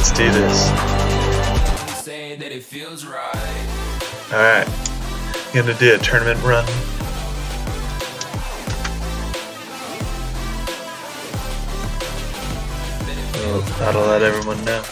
Let's do this. Alright. Gonna do a tournament run. Oh, that'll let everyone know.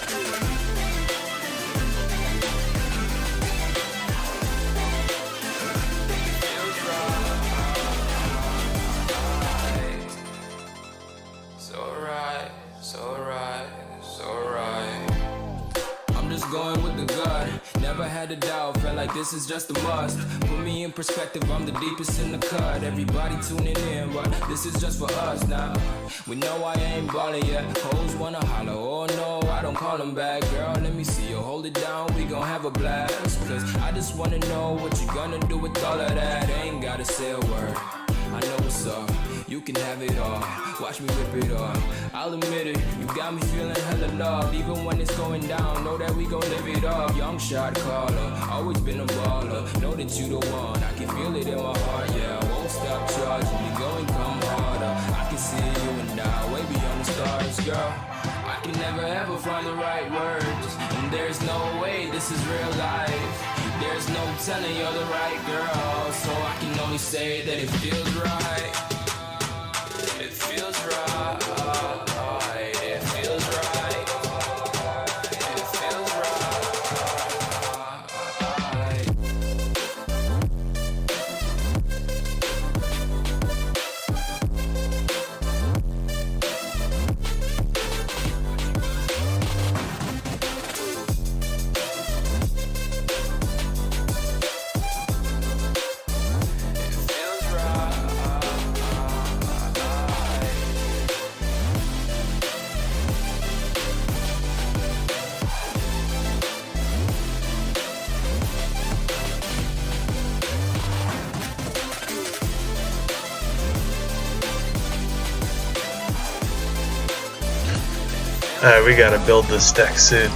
This is just a must. Put me in perspective, I'm the deepest in the cut. Everybody tuning in, but this is just for us now. We know I ain't ballin' yet. Hoes wanna holler, oh no, I don't call them back. Girl, let me see you hold it down, we gon' have a blast. Cause I just wanna know what you gonna do with all of that. Ain't gotta say a word, I know what's up. You can have it all, watch me rip it off. I'll admit it, you got me feeling hella love. Even when it's going down, know that we gon' live it up. Young shot caller, always been a baller. Know that you the one, I can feel it in my heart. Yeah, I won't stop charging, we going come harder. I can see you and I, way beyond the stars, girl. I can never ever find the right words, and there's no way this is real life. There's no telling you're the right girl, so I can only say that it feels right. It feels right, it feels right, it feels Alright, we gotta build this deck soon.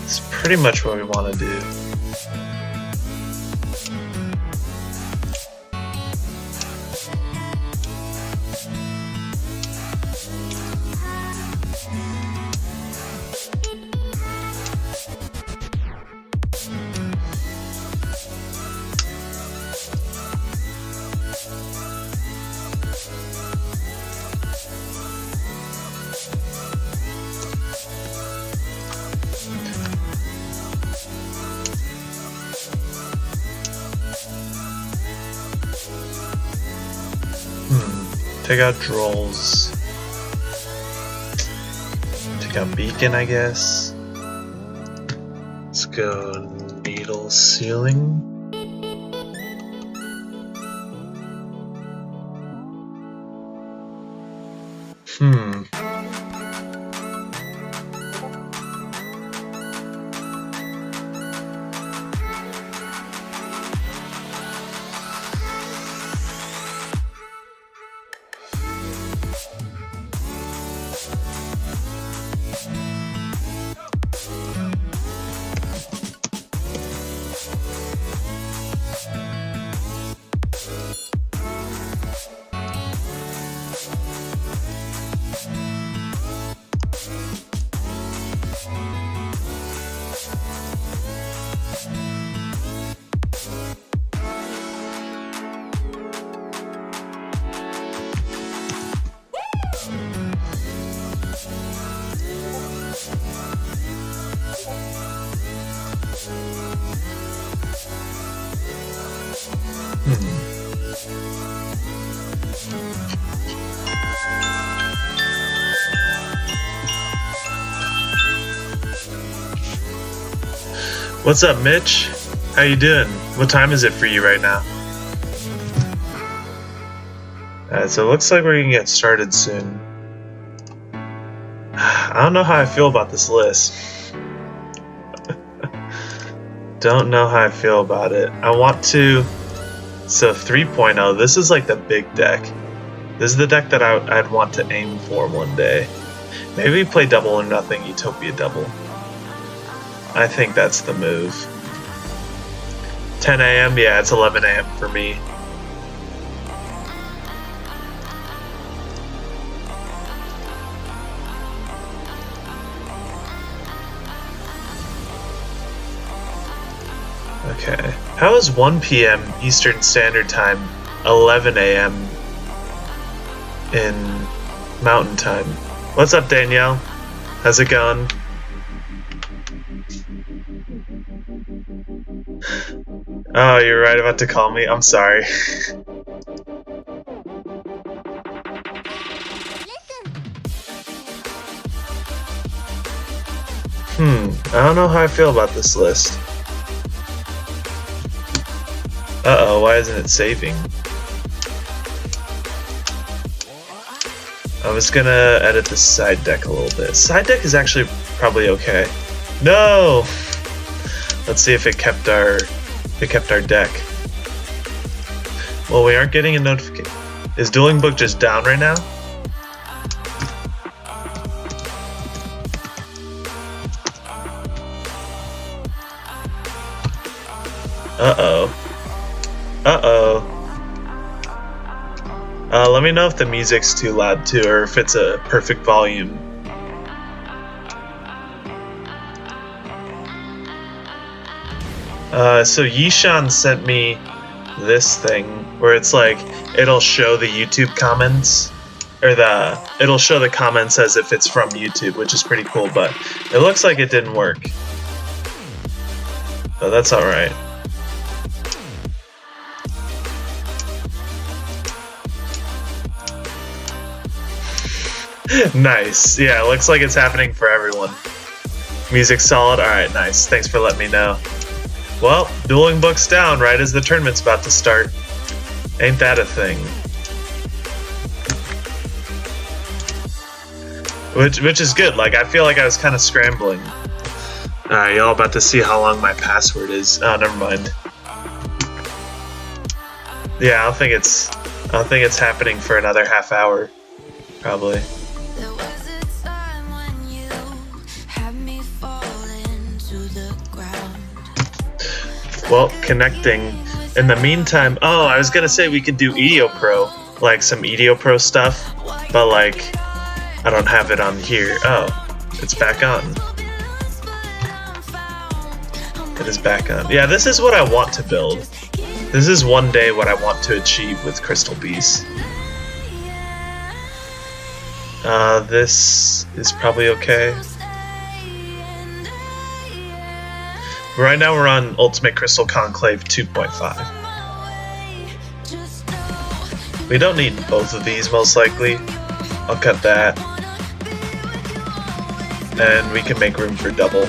It's pretty much what we want to do. Take out Duels. Take out Beacon, I guess. Let's go Needle Ceiling. What's up, Mitch? How you doing? What time is it for you right now? Alright, so it looks like we're gonna get started soon. I don't know how I feel about this list. Don't know how I feel about it. I want to... So 3.0, this is like the big deck. This is the deck that I'd want to aim for one day. Maybe we play double or nothing, Utopia double. I think that's the move. 10 a.m.? Yeah, it's 11 a.m. for me. Okay. How is 1 p.m. Eastern Standard Time 11 a.m. in Mountain Time? What's up, Danielle? How's it going? Oh, you're right about to call me? I'm sorry. I don't know how I feel about this list. Uh-oh, why isn't it saving? I was gonna edit the side deck a little bit. Side deck is actually probably okay. No! Let's see if it kept our deck. Well, we aren't getting a notification. Is Dueling Book just down right now? Uh-oh. Uh-oh. Let me know if the music's too loud too, or if it's a perfect volume. So Yishan sent me this thing where it's like it'll show the YouTube comments, or it'll show the comments as if it's from YouTube, which is pretty cool, but it looks like it didn't work. But that's alright. Nice. Yeah, it looks like it's happening for everyone. Music solid? Alright, nice. Thanks for letting me know. Well, Dueling Book's down right as the tournament's about to start. Ain't that a thing? Which is good. Like, I feel like I was kind of scrambling. Alright, y'all about to see how long my password is. Oh, never mind. Yeah, I don't think it's happening for another half hour. Probably. Well, connecting. In the meantime, oh, I was gonna say we could do ygopro, like some ygopro stuff, but like, I don't have it on here. Oh, it's back on. It is back on. Yeah, this is what I want to build. This is one day what I want to achieve with Crystal Beast. This is probably okay. Right now we're on Ultimate Crystal Conclave 2.5. We don't need both of these most likely. I'll cut that. And we can make room for double.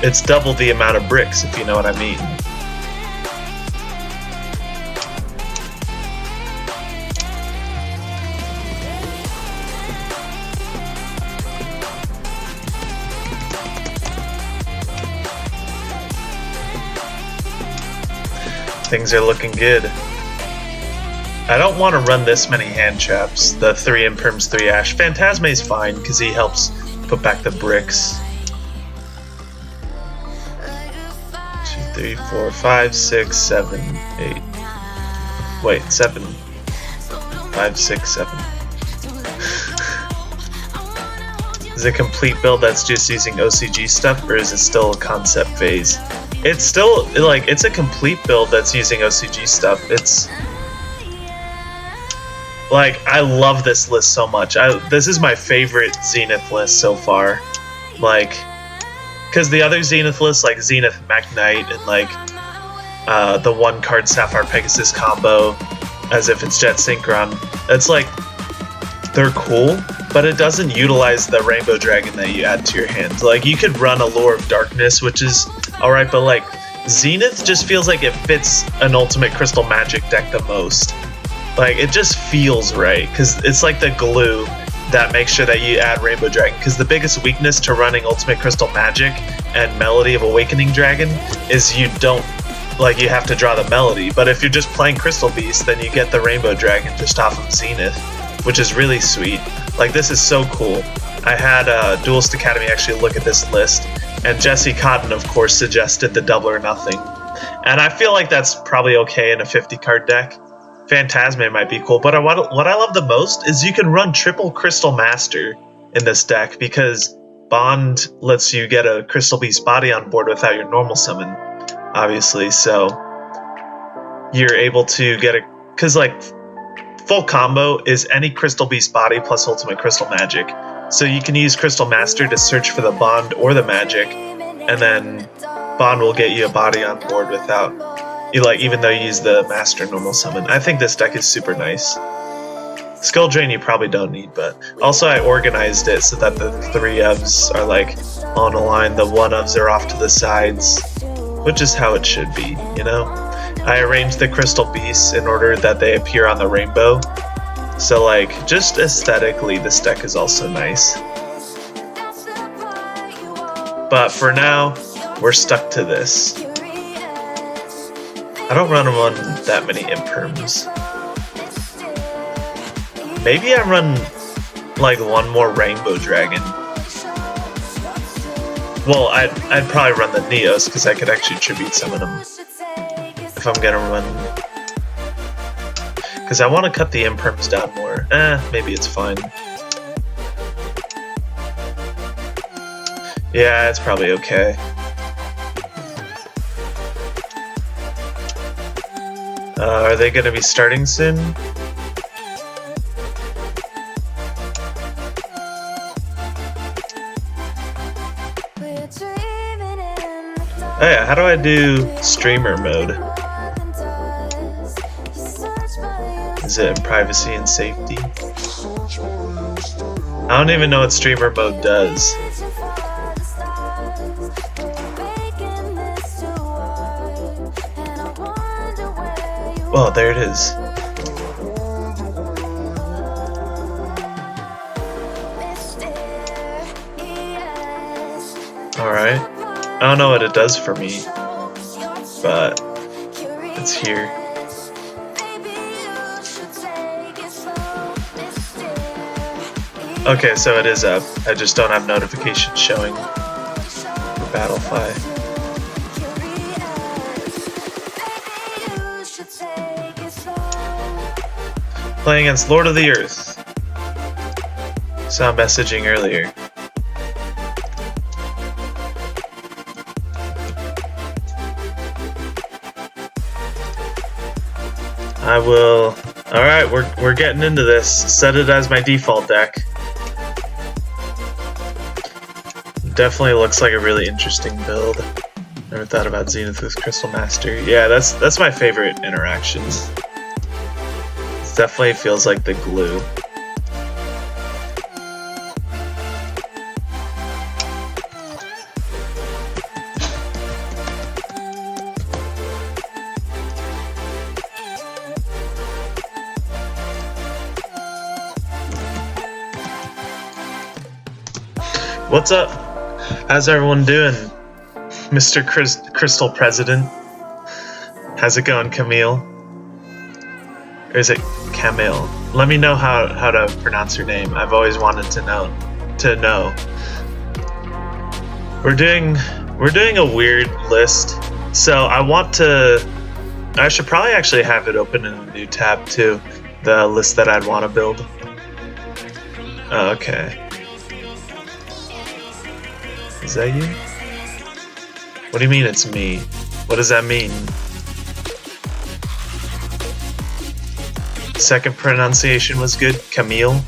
It's double the amount of bricks, if you know what I mean. Things are looking good. I don't want to run this many hand traps. The 3 imperms, 3 ash. Phantasme's fine because he helps put back the bricks. 2, 3, 4, 5, 6, 7, 8. Wait, 7. 5, 6, 7. Is it a complete build that's just using OCG stuff, or is it still a concept phase? It's still, like, it's a complete build that's using OCG stuff. It's, like, I love this list so much. This is my favorite Zenith list so far. Like, because the other Zenith lists, like Zenith Magnite and, like, the 1-card Sapphire Pegasus combo, as if it's Jet Synchron, it's like, they're cool, but it doesn't utilize the Rainbow Dragon that you add to your hands. Like, you could run Allure of Darkness, which is alright, but like, Zenith just feels like it fits an Ultimate Crystal Magic deck the most. Like, it just feels right, because it's like the glue that makes sure that you add Rainbow Dragon, because the biggest weakness to running Ultimate Crystal Magic and Melody of Awakening Dragon is you don't, like, you have to draw the Melody, but if you're just playing Crystal Beast, then you get the Rainbow Dragon just off of Zenith, which is really sweet. Like, this is so cool. I had Duelist Academy actually look at this list, and Jesse Cotton, of course, suggested the Double or Nothing. And I feel like that's probably okay in a 50-card deck. Phantasme might be cool, but what I love the most is you can run triple Crystal Master in this deck, because Bond lets you get a Crystal Beast body on board without your normal summon, obviously, so you're able to get a... because, like, full combo is any Crystal Beast body plus Ultimate Crystal Magic. So you can use Crystal Master to search for the Bond or the Magic, and then Bond will get you a body on board without... you, like, even though you use the Master normal summon. I think this deck is super nice. Skull Drain you probably don't need, but also I organized it so that the 3 ofs are, like, on a line, the 1 ofs are off to the sides, which is how it should be, you know? I arranged the Crystal Beasts in order that they appear on the rainbow, so, like, just aesthetically this deck is also nice. But for now, we're stuck to this. I don't run that many Imperms. Maybe I run, like, 1 more Rainbow Dragon. Well, I'd probably run the Neos, because I could actually tribute summon them. If I'm gonna run... because I want to cut the Imperms down more. Maybe it's fine. Yeah, it's probably okay. Are they gonna be starting soon? Oh yeah, how do I do streamer mode? Is it in privacy and safety? I don't even know what streamer mode does. Oh, there it is. Alright. I don't know what it does for me, but it's here. Okay, so it is up. I just don't have notifications showing for Battlefy. Playing against Lord of the Earth. Saw messaging earlier. I will... Alright, we're getting into this. Set it as my default deck. Definitely looks like a really interesting build. Never thought about Zenith with Crystal Master. Yeah, that's my favorite interaction. It definitely feels like the glue. What's up? How's everyone doing? Mr. Crystal President? How's it going, Camille? Or is it Camille? Let me know how to pronounce your name. I've always wanted to know. We're doing a weird list. So I should probably actually have it open in a new tab too. The list that I'd want to build. Oh, okay. Is that you? What do you mean it's me? What does that mean? Second pronunciation was good. Camille?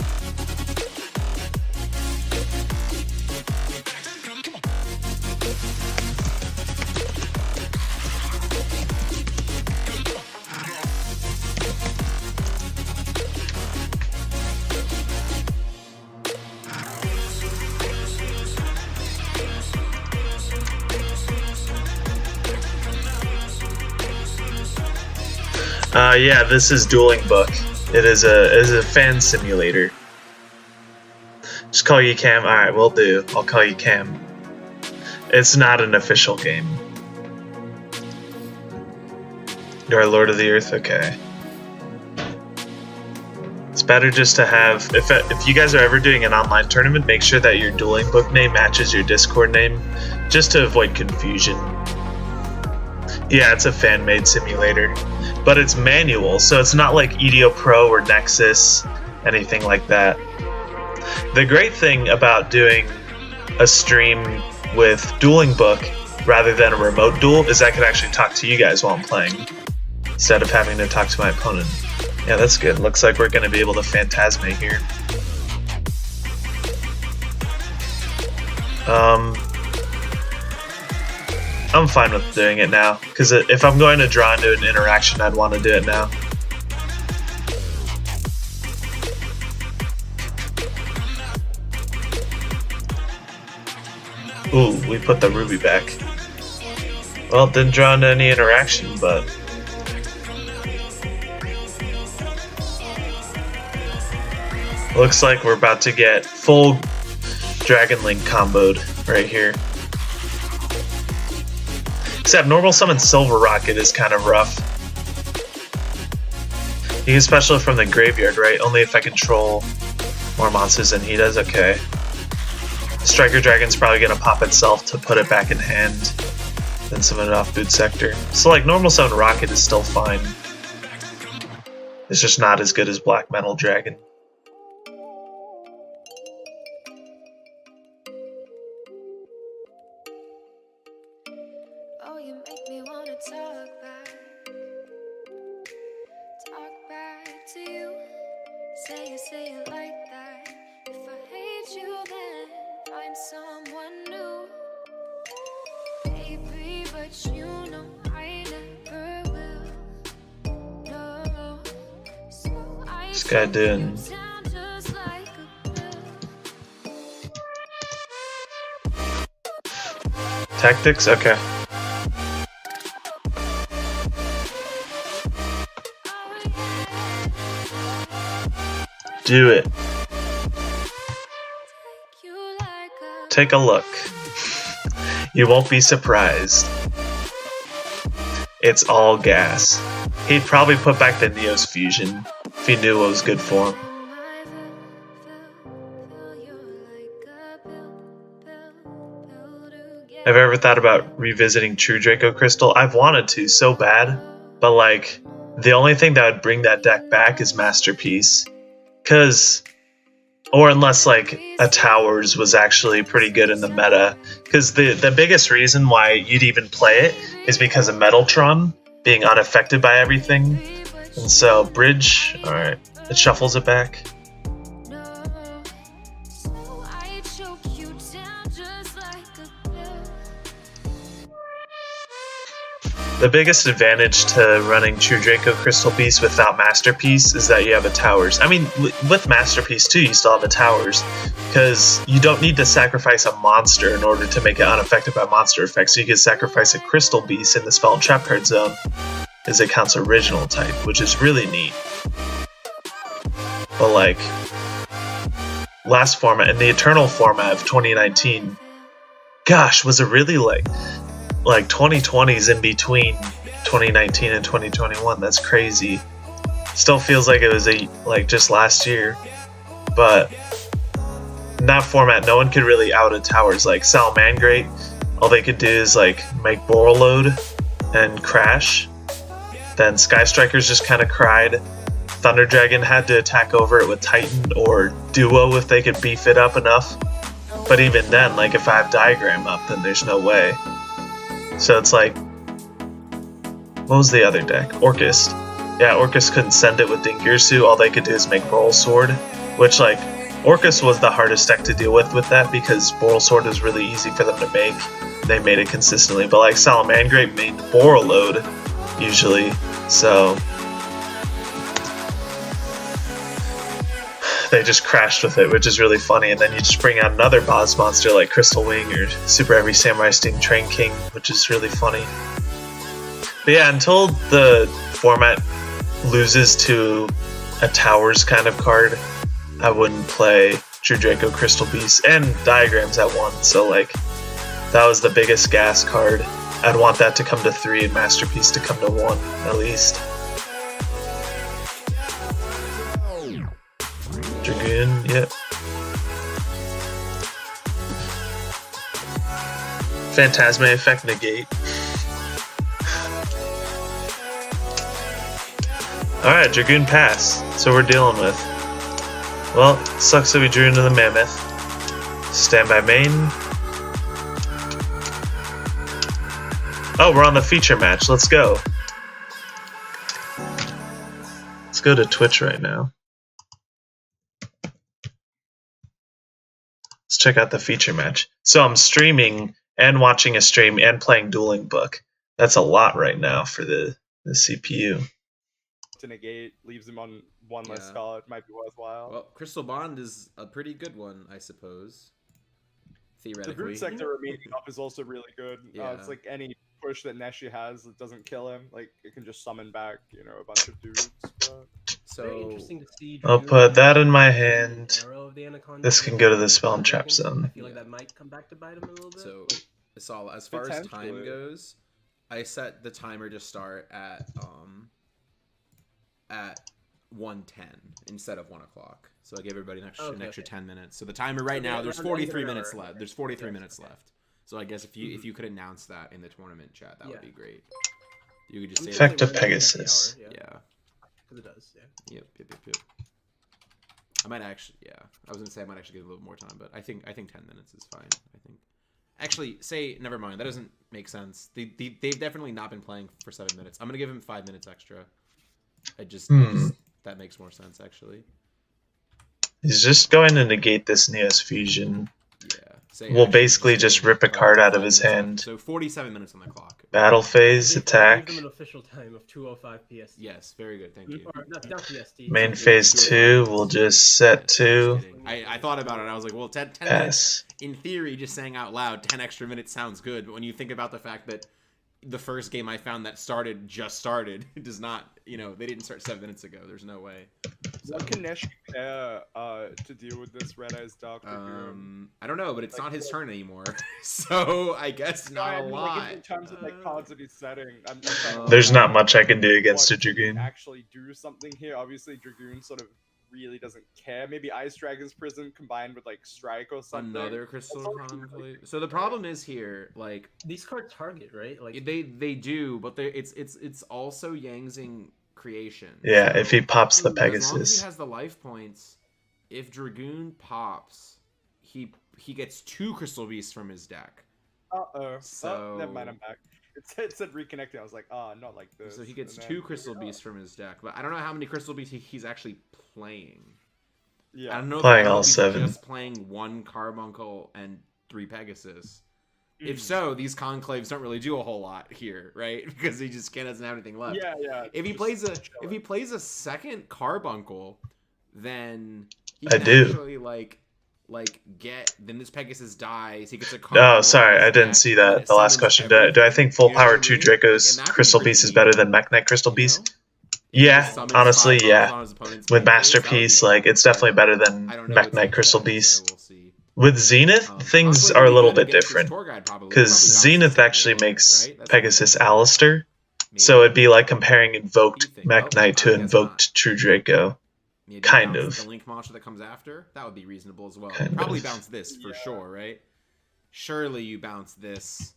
Yeah, this is Dueling Book. It is a fan simulator. Just call you Cam. Alright, will do. I'll call you Cam. It's not an official game. You're Lord of the Earth? Okay. It's better just to have... If you guys are ever doing an online tournament, make sure that your dueling book name matches your Discord name, just to avoid confusion. Yeah, it's a fan-made simulator. But it's manual, so it's not like yugioh or Nexus, anything like that. The great thing about doing a stream with dueling book rather than a remote duel is I can actually talk to you guys while I'm playing, instead of having to talk to my opponent. Yeah, that's good. Looks like we're going to be able to Phantasmate here. I'm fine with doing it now, because if I'm going to draw into an interaction, I'd want to do it now. Ooh, we put the ruby back. Well, didn't draw into any interaction, but... looks like we're about to get full Dragon Link comboed right here. Except normal summon Silver Rocket is kind of rough. You can special from the graveyard, right? Only if I control more monsters than he does? Okay. Striker Dragon's probably gonna pop itself to put it back in hand, then summon it off Boot Sector. So like normal summon Rocket is still fine. It's just not as good as Black Metal Dragon. Oh, you make me wanna talk back to you. Say it like that. If I hate you, then find someone new. Baby, but you know I never will. No. So I This guy doing... just like a pill. Tactics? Okay. Do it. Take a look. You won't be surprised. It's all gas. He'd probably put back the Neos fusion if he knew what was good for him. Have you ever thought about revisiting True Draco Crystal? I've wanted to so bad, but like, the only thing that would bring that deck back is Masterpiece. Or unless like a Towers was actually pretty good in the meta. Because the biggest reason why you'd even play it is because of Metaltron being unaffected by everything. And so Bridge, alright, it shuffles it back. The biggest advantage to running True Draco Crystal Beast without Masterpiece is that you have a Towers. I mean, with Masterpiece too, you still have a Towers, because you don't need to sacrifice a monster in order to make it unaffected by monster effects. So you can sacrifice a Crystal Beast in the Spell and Trap card zone, as it counts original type, which is really neat. But like, last format, in the Eternal format of 2019, gosh, was it really like 2020's in between 2019 and 2021. That's crazy. Still feels like it was just last year. But in that format, no one could really out a Towers. Like Salamangreat, all they could do is like make Borreload and crash. Then Sky Strikers just kind of cried. Thunder Dragon had to attack over it with Titan or Duo if they could beef it up enough. But even then, like if I have Diagram up, then there's no way. So it's like, what was the other deck? Orcust. Yeah, Orcust couldn't send it with Dingirsu. All they could do is make Boral Sword, which like, Orcust was the hardest deck to deal with that because Boral Sword was really easy for them to make. They made it consistently, but like Salamangreat made Borreload usually, so they just crashed with it, which is really funny. And then you just bring out another boss monster like Crystal Wing or Super Heavy Samurai Sting Train King, which is really funny. But yeah, until the format loses to a Towers kind of card, I wouldn't play True Draco Crystal Beast, and Diagrams at 1, so like, That was the biggest gas card. I'd want that to come to 3 and Masterpiece to come to 1, at least. Dragoon, yep. Phantasma effect negate. Alright, Dragoon pass. That's what we're dealing with. Well, sucks that we drew into the Mammoth. Stand by main. Oh, we're on the feature match. Let's go. Let's go to Twitch right now. Let's check out the feature match. So I'm streaming and watching a stream and playing Dueling Book. That's a lot right now for the CPU. To negate, leaves him on one less spell. It might be worthwhile. Well, Crystal Bond is a pretty good one, I suppose. Theoretically. The Root Sector remaining up is also really good. Yeah. It's like any push that Neshi has that doesn't kill him. Like, it can just summon back, you know, a bunch of dudes. But... So interesting to see. I'll put that in my hand. This can go to the spell and trap zone. I feel like that might come back to bite him a little bit. So, Asal, as far as time goes, I set the timer to start at 1:10 instead of 1 o'clock. So I gave everybody an extra 10 minutes. So the timer right now, there's 43 minutes left. There's 43 minutes left. So I guess if you could announce that in the tournament chat, that would be great. You could just say Effect of Pegasus. Yeah. Because it does. Yeah. Yep. I might actually, I was gonna say I might actually give a little more time, but I think 10 minutes is fine. I think. Actually, never mind. That doesn't make sense. They've definitely not been playing for 7 minutes. I'm gonna give him 5 minutes extra. I just that makes more sense actually. He's just going to negate this Neos Fusion. Yeah. We'll basically just rip a card out of his hand. So 47 minutes on the clock. Battle phase, attack. Give them an official time of 2:05 PST. Yes, very good. Thank you. Or, not PST. Main phase 2, we'll just set 2. I thought about it. I was like, well, 10 Pass. minutes, in theory, just saying out loud, 10 extra minutes sounds good. But when you think about the fact that the first game I found that just started, it does not, they didn't start 7 minutes ago. There's no way. So, what can Neshi pair to deal with this Red Eyes Dark? I don't know, but it's not his turn anymore. So I guess not a lot. Like in terms of cards that he's setting, There's not much I can do against a Dragoon. Actually do something here. Obviously, Dragoon sort of really doesn't care. Maybe Ice Dragon's Prison combined with Strike or something. Another Crystal Conclave. So the problem is here, these cards target, right? Like they do, but it's also Yangzing creation. Yeah, so if he pops the Pegasus. As long as he has the life points, if Dragoon pops, he gets 2 Crystal Beasts from his deck. So never mind, I'm back. It said reconnecting. I was like, not like this. So he gets 2 Crystal Beasts from his deck, but I don't know how many Crystal Beasts he's actually playing. Yeah, I don't know playing if all he's 7. Just playing 1 Carbuncle and 3 Pegasus. If so, these conclaves don't really do a whole lot here, right? Because he just doesn't have anything left. Yeah. If he plays a second Carbuncle, then he I can do. actually then this Pegasus dies. He gets a Carbuncle. Oh, sorry, I didn't see that. The last question. Do I think Full Power 2 Draco's Crystal Beast is better than Mech Knight Crystal Beast? Yeah, honestly, yeah. With Masterpiece, it's definitely better than Mech Knight Crystal Beast. With Zenith, things are a little bit different. Because Zenith actually makes Pegasus Alistair. So it'd be like comparing Invoked Mech Knight to Invoked True Draco. Kind of. The Link monster that comes after, that would be reasonable as well. Kind Probably of. bounce this for sure, right? Surely you bounce this.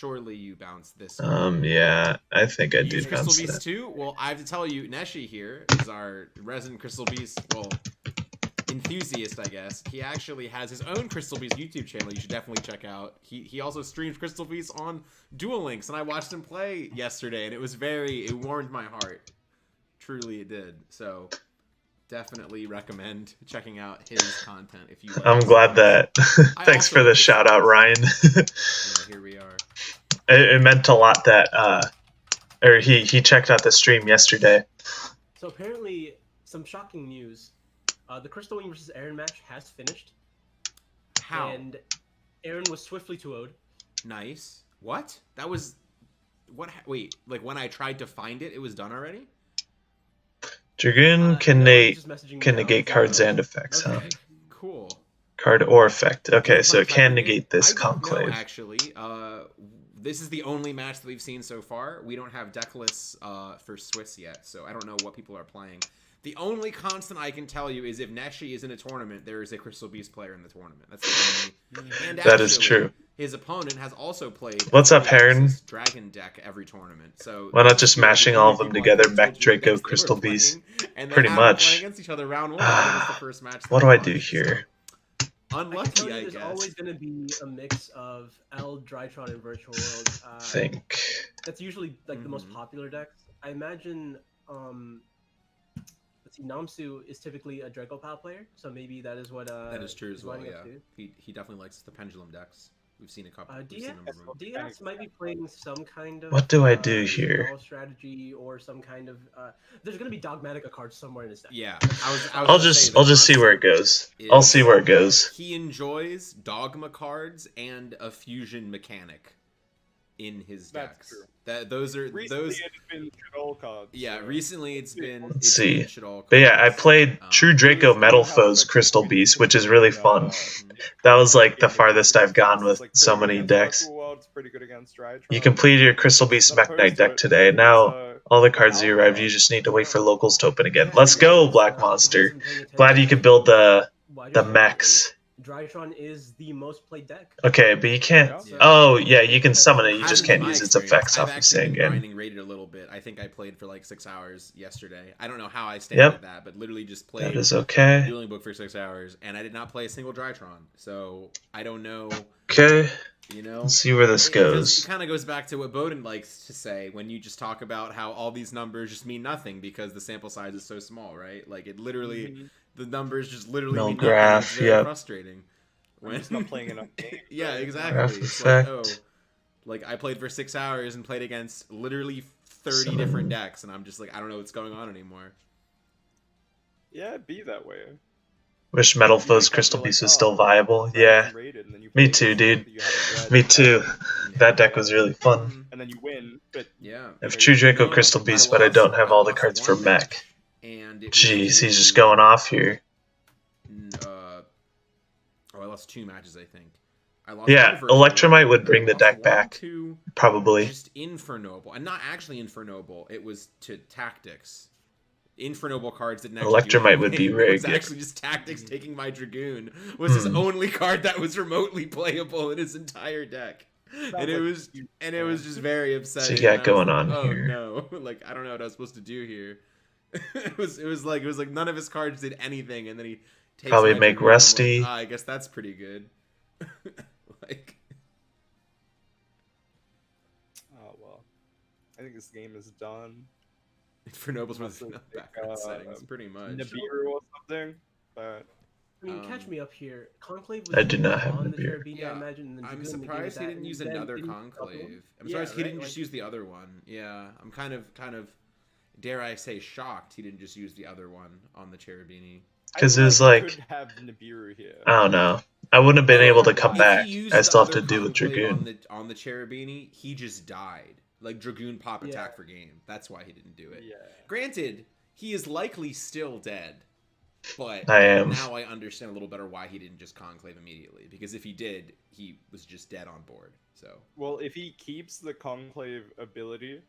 Yeah, I think I do Use Crystal bounce Beast that. too? Well, I have to tell you, Neshi here is our resident Crystal Beast, enthusiast, I guess. He actually has his own Crystal Beast YouTube channel you should definitely check out. He also streams Crystal Beast on Duel Links, and I watched him play yesterday, and it warmed my heart. Truly it did. So definitely recommend checking out his content if you like. I'm glad that. Thanks for the shout out, Ryan. Here we are. It meant a lot that he checked out the stream yesterday. So apparently, some shocking news. The Crystal Wing versus Aaron match has finished. How? And Aaron was swiftly 2-0'd. Nice. What? That was... What? Wait, when I tried to find it, it was done already? Dragoon can negate cards and effects, huh? Cool. Card or effect. Okay, If so my it can type negate this I don't conclave. know, actually. This is the only match that we've seen so far. We don't have deck lists for Swiss yet, so I don't know what people are playing. The only constant I can tell you is if Neshi is in a tournament, there is a Crystal Beast player in the tournament. That's the only. And That actually, is true. His opponent has also played What's up, the Heron? Axis Dragon deck every tournament. So Why not just I feel like mashing the all only of them people together, I Mech told you the Draco, decks they were Crystal Beast? playing, and they Pretty haven't been much. playing against each other round one. I think it's the first match. What they do I watched, do here? So I can tell unlucky, you I there's guess. always going to be a mix of L, Drytron, and Virtual World. Think. That's usually like the most Mhm. popular decks. I imagine. Let's see, Namsu is typically a Draco Pal player, so maybe that is what. That is true as he's well. lining Yeah, up to. he definitely likes the pendulum decks. We've seen a couple. We've seen a number of them. DS might be playing some kind of. What do I do here? Duel strategy or some kind of. There's gonna be Dogmatica cards somewhere in his deck. Yeah, I was I'll gonna just say the I'll just see where it concept goes. I'll see is where it goes. He enjoys dogma cards and a fusion mechanic in his That's decks. true. Those are Recently, those. it's been Shadol cards. Yeah, so- recently it's been. Let's it's see. been Shadol But yeah, I cards. played True Draco It was Metal how Foes effective Crystal we Beast, did which is with, really fun. That was like the farthest I've gone with Like, so pretty many good decks. against Virtual World, it's pretty good against Drytron. You completed your Crystal Beast Mech Knight deck today. Now all the cards you arrived, you just need to wait for locals to open again. Let's go, Black Monster. Glad you could build the mechs. Drytron is the most played deck. Okay, but you can't. Yeah. Oh yeah, you can summon it. You just Hasn't can't been my use its experience. effects I've off of actually been Sangan. grinding rated a little bit. I think I played for like 6 hours yesterday. I don't know how I stayed Yep. with that, but literally just played That is okay. Dueling Book for 6 hours, and I did not play a single Drytron. So I don't know. Okay, You know, let's see where this It goes. kind of goes back to what Bowden likes to say when you just talk about how all these numbers just mean nothing because the sample size is so small, right? Like it literally, the numbers just literally No mean graph, nothing. It's very yep. frustrating. I'm just not playing enough games. Yeah, right? exactly. Graph It's like, oh, effect. like I played for 6 hours and played against literally 30 Summon. different decks, and I'm just like, I don't know what's going on anymore. Yeah, be that way. Wish Metal You Foes wake up, Crystal you're like, Beast was oh, still viable. I'm Yeah, rated, and then you me play too, against dude. someone that you haven't read, me too. That deck was really fun. And then you win, but Yeah. I have True Draco Crystal Beast, but I don't have all the cards for mech. And it Jeez, was he's just going off here. I lost 2 matches, I think. I lost Yeah, one Virtual Electromite World, would and bring I the lost deck 1, back. 2, Probably. just Infernoble, and not actually Infernoble. It was to Tactics. Infernoble cards didn't actually. Electromite do would be anything. very It was good. actually just Tactics taking my Dragoon was his only card that was remotely playable in his entire deck. And it was just very upsetting. So you got and I was going like, on oh, here. no, like I don't know what I was supposed to do here. it was like none of his cards did anything, and then he takes Probably my make Dragoon, I'm like, Rusty. I guess that's pretty good. Like. oh well. I think this game is done. Infernoble's with Also enough take, background settings, pretty much. Nibiru or something, but I mean, catch Um, me up here. Conclave was I do not have on the Nibiru. Cherubini, Yeah, I imagine. And then I'm Dragoon, they gave surprised it he that, didn't and use then another didn't conclave. I'm Yeah, surprised he didn't right, just like- use the other one. Yeah, I'm kind of, dare I say, shocked he didn't just use the other one on the Cherubini. 'Cause I it was feel like- we could have Nibiru here. I don't know. I wouldn't have been able to come If back. he used I the still have to other do with conclave Dragoon. on the Cherubini. He just died. Like Dragoon pop attack for game. That's why he didn't do it. Yeah. Granted, he is likely still dead. But I am. now I understand a little better why he didn't just conclave immediately. Because if he did, he was just dead on board. So Well, if he keeps the conclave ability,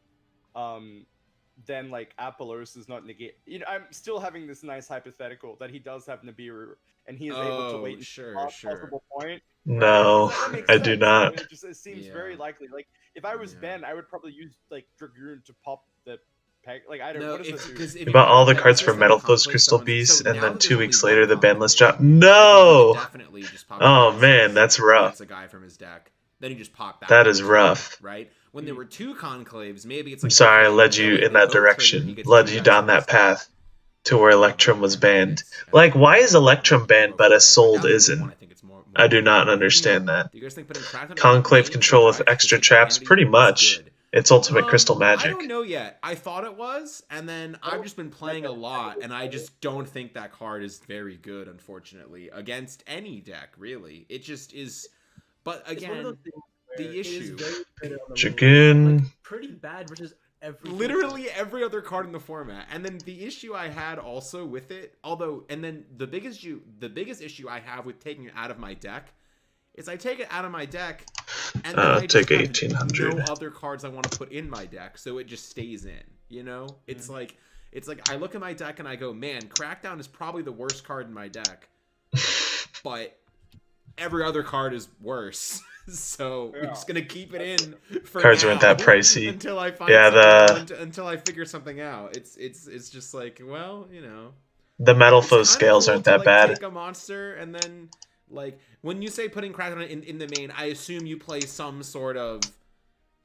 then like Apollos is not negate. You know, I'm still having this nice hypothetical that he does have Nibiru, and he is able to wait sure, until the last sure. possible point. No, That makes I do sense. not. It seems Yeah. very likely. Like if I was Yeah. Ben, I would probably use like Dragoon to pop the peg. Like I don't. No, what does because that do? if You bought all the if cards it's for just Metal like a Foes conclave Crystal summons- Beast, so and now then that 2 there's weeks only later the one ban list conclave, dropped. he No! could definitely just pop Oh, the man, Axis, that's rough. gets a guy from his deck. Then he just popped that. That one, is rough. right? When there were 2 conclaves, maybe it's I'm like sorry I okay, led they you in both that trigger, he direction. gets Led 2 you guys down from his that deck. path to where Electrum was banned. And Like, why is then Electrum banned but go a from there. Sold Now that we isn't? won, I think it's more I do not understand that. Do you guys think putting Crackdown Conclave in control with direct to extra take traps, Vanity pretty is much. good? It's Ultimate Crystal Magic. I don't know yet. I thought it was, and then I've just been playing a lot, and I just don't think that card is very good, unfortunately, against any deck, really. It just is. But It's one of again, those things where the it is issue. very good on the move, Dragoon. like, pretty bad versus Literally every other card in the format. And then the issue I had also with it, the biggest issue I have with taking it out of my deck is I take it out of my deck and then I take just have 1800. no other cards I want to put in my deck, so it just stays in, you know? It's like I look at my deck and I go, man, Crackdown is probably the worst card in my deck, but every other card is worse. So we're just gonna keep it in for Cards now, weren't that pricey. until I find until I figure something out. It's just like, well, you know, the metal it's foe kinda scales cool aren't to, that like, bad. Take a monster and then like when you say putting Crackdown in the main, I assume you play some sort of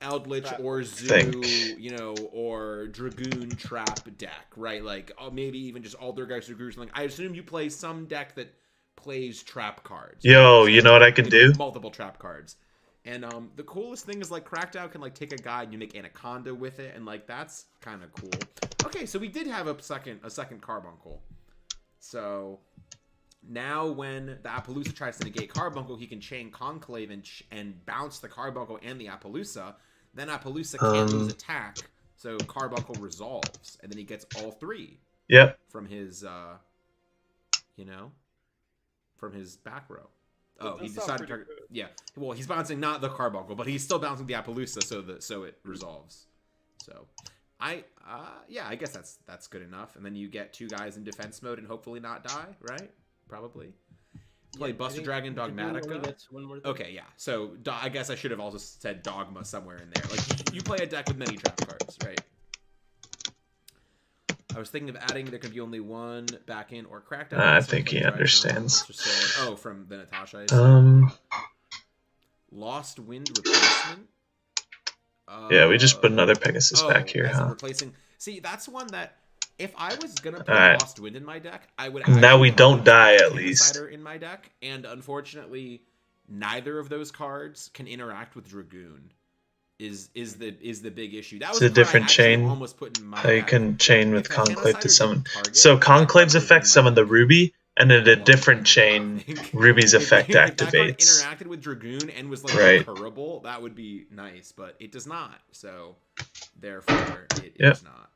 Eldritch or Zoo, you know, or Dragoon trap deck, right? Like maybe even just Altergeist or Dragoon. Like I assume you play some deck that plays trap cards. Yo, you know what I can do? Multiple trap cards. And the coolest thing is like Crackdown can like take a guide and you make Anaconda with it, and like that's kind of cool. Okay, so we did have a second Carbuncle. So now when the Appaloosa tries to negate Carbuncle, he can chain Conclave and bounce the Carbuncle and the Appaloosa. Then Appaloosa can't lose attack, so Carbuncle resolves, and then he gets all three. Yep. From his, from his back row. Oh, he decided to target. Yeah. Well, he's bouncing not the Carbuncle, but he's still bouncing the Appaloosa, so it resolves. So, I guess that's good enough. And then you get two guys in defense mode and hopefully not die, right? Probably. Play Buster Dragon Dogmatica. Okay, yeah. So I guess I should have also said Dogma somewhere in there. Like you play a deck with many trap cards, right? I was thinking of adding there could be only one back in or Crackdown. I think he understands. From the Natasha. Lost Wind Replacement. Yeah, we just put another Pegasus back here, huh? Replacing. See, that's one that if I was gonna put Lost Wind in my deck, I would. Now we don't die at least. In my deck, and unfortunately, neither of those cards can interact with Dragoon. Is the big issue. That was a different chain. Almost put in my you can chain with Conclave to summon. So Conclave's effect summon the Ruby, and in a different chain, Ruby's effect activates. If that card interacted with Dragoon and was like recurable, that would be nice, but it does not. So therefore, it is not.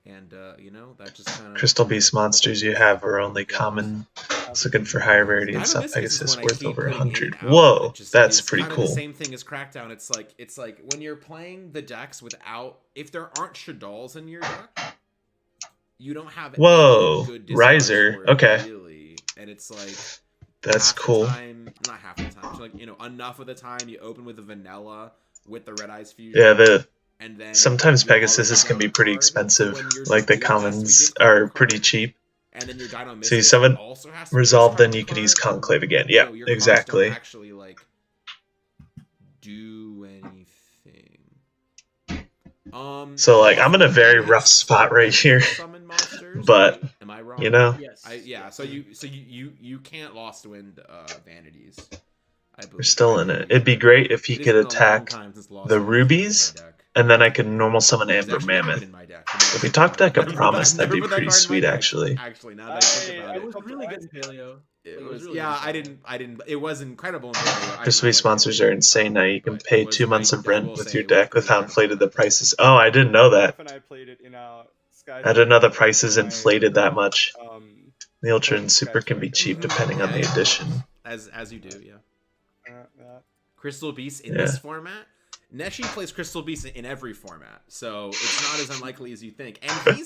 And that just kind of Crystal Beast monsters you have are only common. I was looking for higher rarity and stuff. Pegasus worth over 100. Whoa, that's pretty cool. The same thing as Crackdown. It's like when you're playing the decks without, if there aren't Shaddolls in your deck, you don't have. Whoa, good Riser. Okay, really. And it's like that's cool. Not half the time. So like enough of the time you open with the vanilla with the Red Eyes fusion. Yeah, and then sometimes Pegasus can be pretty expensive. Like the commons are pretty cheap. And then your Dino so you summon Resolve, then you can use Conclave again. Yeah, exactly. Don't actually like do anything. So like I'm in a very rough spot right here. But am I wrong? Yes. So you can't Lost Wind Vanities. We're still in it. It'd be great if he could attack the rubies, and then I could normal summon Amber Mammoth. If we talked like a promise, that'd be pretty sweet, actually. Actually, now that I think about it was really good in Paleo. It was really I didn't. It was incredible in Paleo. Crystal Beast sponsors are insane now. You can pay 2 months of rent with your deck with how inflated the prices. Oh, I didn't know that. I didn't know the prices inflated that much. The Ultra and Super can be cheap depending on the edition. As you do, yeah. Crystal Beast in this format. Neshi plays Crystal Beast in every format, so it's not as unlikely as you think. And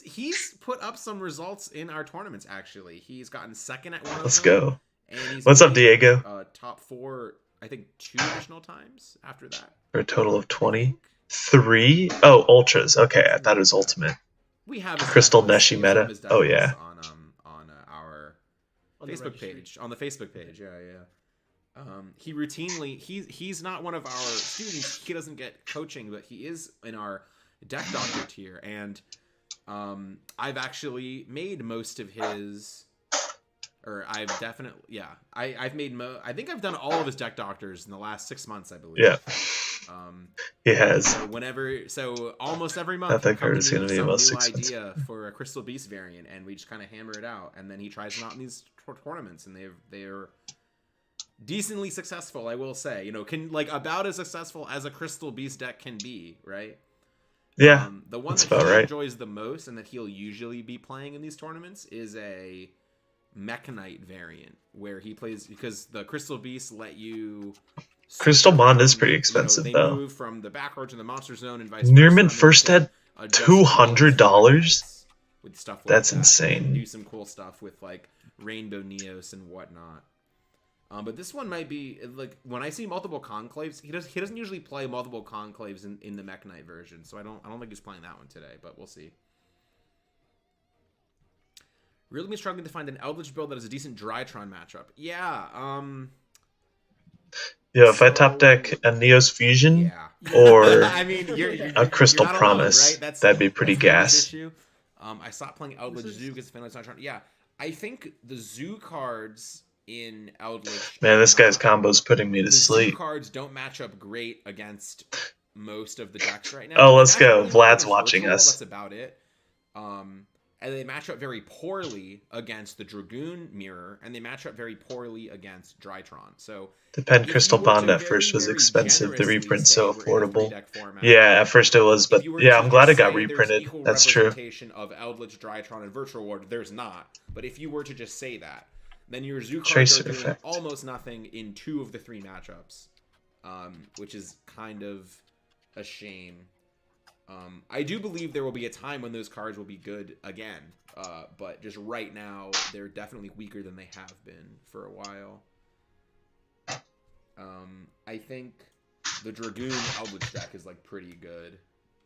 he's put up some results in our tournaments. Actually, he's gotten second at one. Let's go. And what's up, Diego? Top 4, I think 2 additional times after that. For a total of 23. Oh, ultras. Okay, I thought it was ultimate. We have Crystal Neshi meta. Oh yeah. On our Facebook page, on the Facebook page. Yeah. He routinely he's not one of our students. He doesn't get coaching, but he is in our deck doctor tier, and I've actually made most of his, or I've definitely I've made I think I've done all of his deck doctors in the last 6 months, I believe. Yeah. He has. So almost every month, that card is going to be about 6 months. Idea for a Crystal Beast variant, and we just kind of hammer it out, and then he tries them out in these tournaments, and they're decently successful, I will say. You know, can like about as successful as a Crystal Beast deck can be, right? Yeah, The one that's that he about right. enjoys the most and that he'll usually be playing in these tournaments is a Mechanite variant, where he plays because the Crystal Beasts let you. Crystal Bond is pretty expensive, they though. move from the back row to the monster zone and vice Nearman versa. first had $200 with stuff like That's that, insane. And do some cool stuff with like Rainbow Neos and whatnot. But this one might be like when I see multiple conclaves, he doesn't usually play multiple conclaves in the Mechanite version, so I don't think he's playing that one today, but we'll see. Really been struggling to find an Eldritch build that has a decent Drytron matchup. Yeah, Yeah, if I top deck a Neos Fusion yeah. or I mean, a Crystal you're not Promise, alone, right? that'd be pretty that's my biggest gas. issue. I stopped playing Eldritch Zoo because Finland's not trying. Yeah, I think the Zoo cards in Eldritch. Man, this guy's combo's putting me to the sleep. Zoo cards don't match up great against most of the decks right now. Oh, let's go. Really Vlad's watching virtual, us. That's about it. And they match up very poorly against the Dragoon Mirror, and they match up very poorly against Drytron. So Depend if Crystal you were to Bond at very, first was very expensive. The generously reprint's say so we're in a affordable. three-deck format, Yeah, at first it was, but if you were yeah, to I'm glad it just got say there's reprinted. equal That's true. representation of Eldritch, Drytron, and Virtual Ward, there's not. But if you were to just say that, then your Zoo cards Tracer are doing effect. almost nothing in 2 of the 3 matchups, which is kind of a shame. I do believe there will be a time when those cards will be good again, but just right now, they're definitely weaker than they have been for a while. I think the Dragoon Eldritch deck is like pretty good.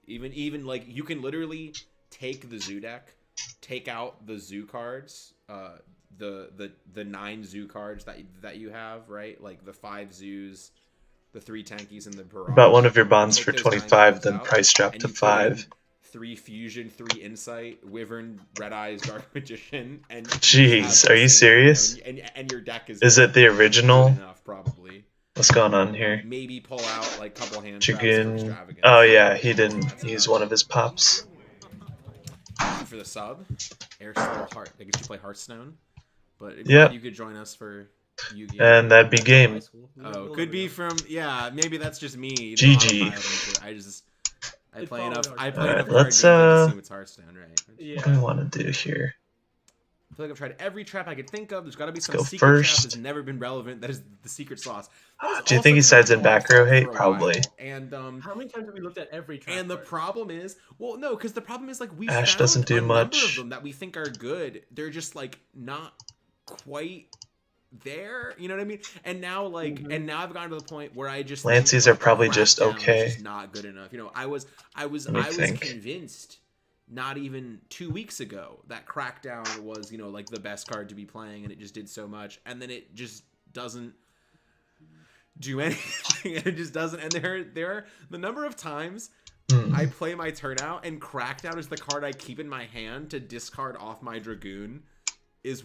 Even like you can literally take the Zoo deck, take out the Zoo cards, the 9 Zoo cards that you have, right? Like the 5 Zoos, the 3 Tankies, and the Barrage. About one of your bonds Take for those 25, 9 then out, price drop and to you put in 5. 3 Fusion, 3 Insight, Wyvern, Red Eyes, Dark Magician, and Jeez, have are you the same, serious? and your deck is Is it the good original? enough, probably. What's going on here? Maybe pull out like a couple hand traps for Dragoon. extravagance. Oh yeah, he didn't use one of his pops. Thank you for the sub. Airstyle Heart. I guess you play Hearthstone, but Yep. glad you could join us for Yu-Gi-Oh. And that'd be game. Oh, could be from maybe that's just me. You know, GG. I play enough. I Alright, play enough card let's, games. I assume it's Hearthstone, right? Yeah. What do I want to do here? I feel like I've tried every trap I could think of. There's got to be some go secret trap first. that's never been relevant. That is the secret sauce. Do you think he sides in back row hate? Probably. And How many times have we looked at every trap and the card? problem is, well, no, because the problem is like we Ash found doesn't do a number much. of them that we think are good. They're just like not quite there. You know what I mean? And now and now I've gotten to the point where I just Lancey's think, are probably Crackdown just is okay. just not good enough. You know, I was me think. convinced not even 2 weeks ago that Crackdown was, you know, like the best card to be playing, and it just did so much, and then it just doesn't do anything. It just doesn't. And there are the number of times I play my turnout and Crackdown is the card I keep in my hand to discard off my Dragoon is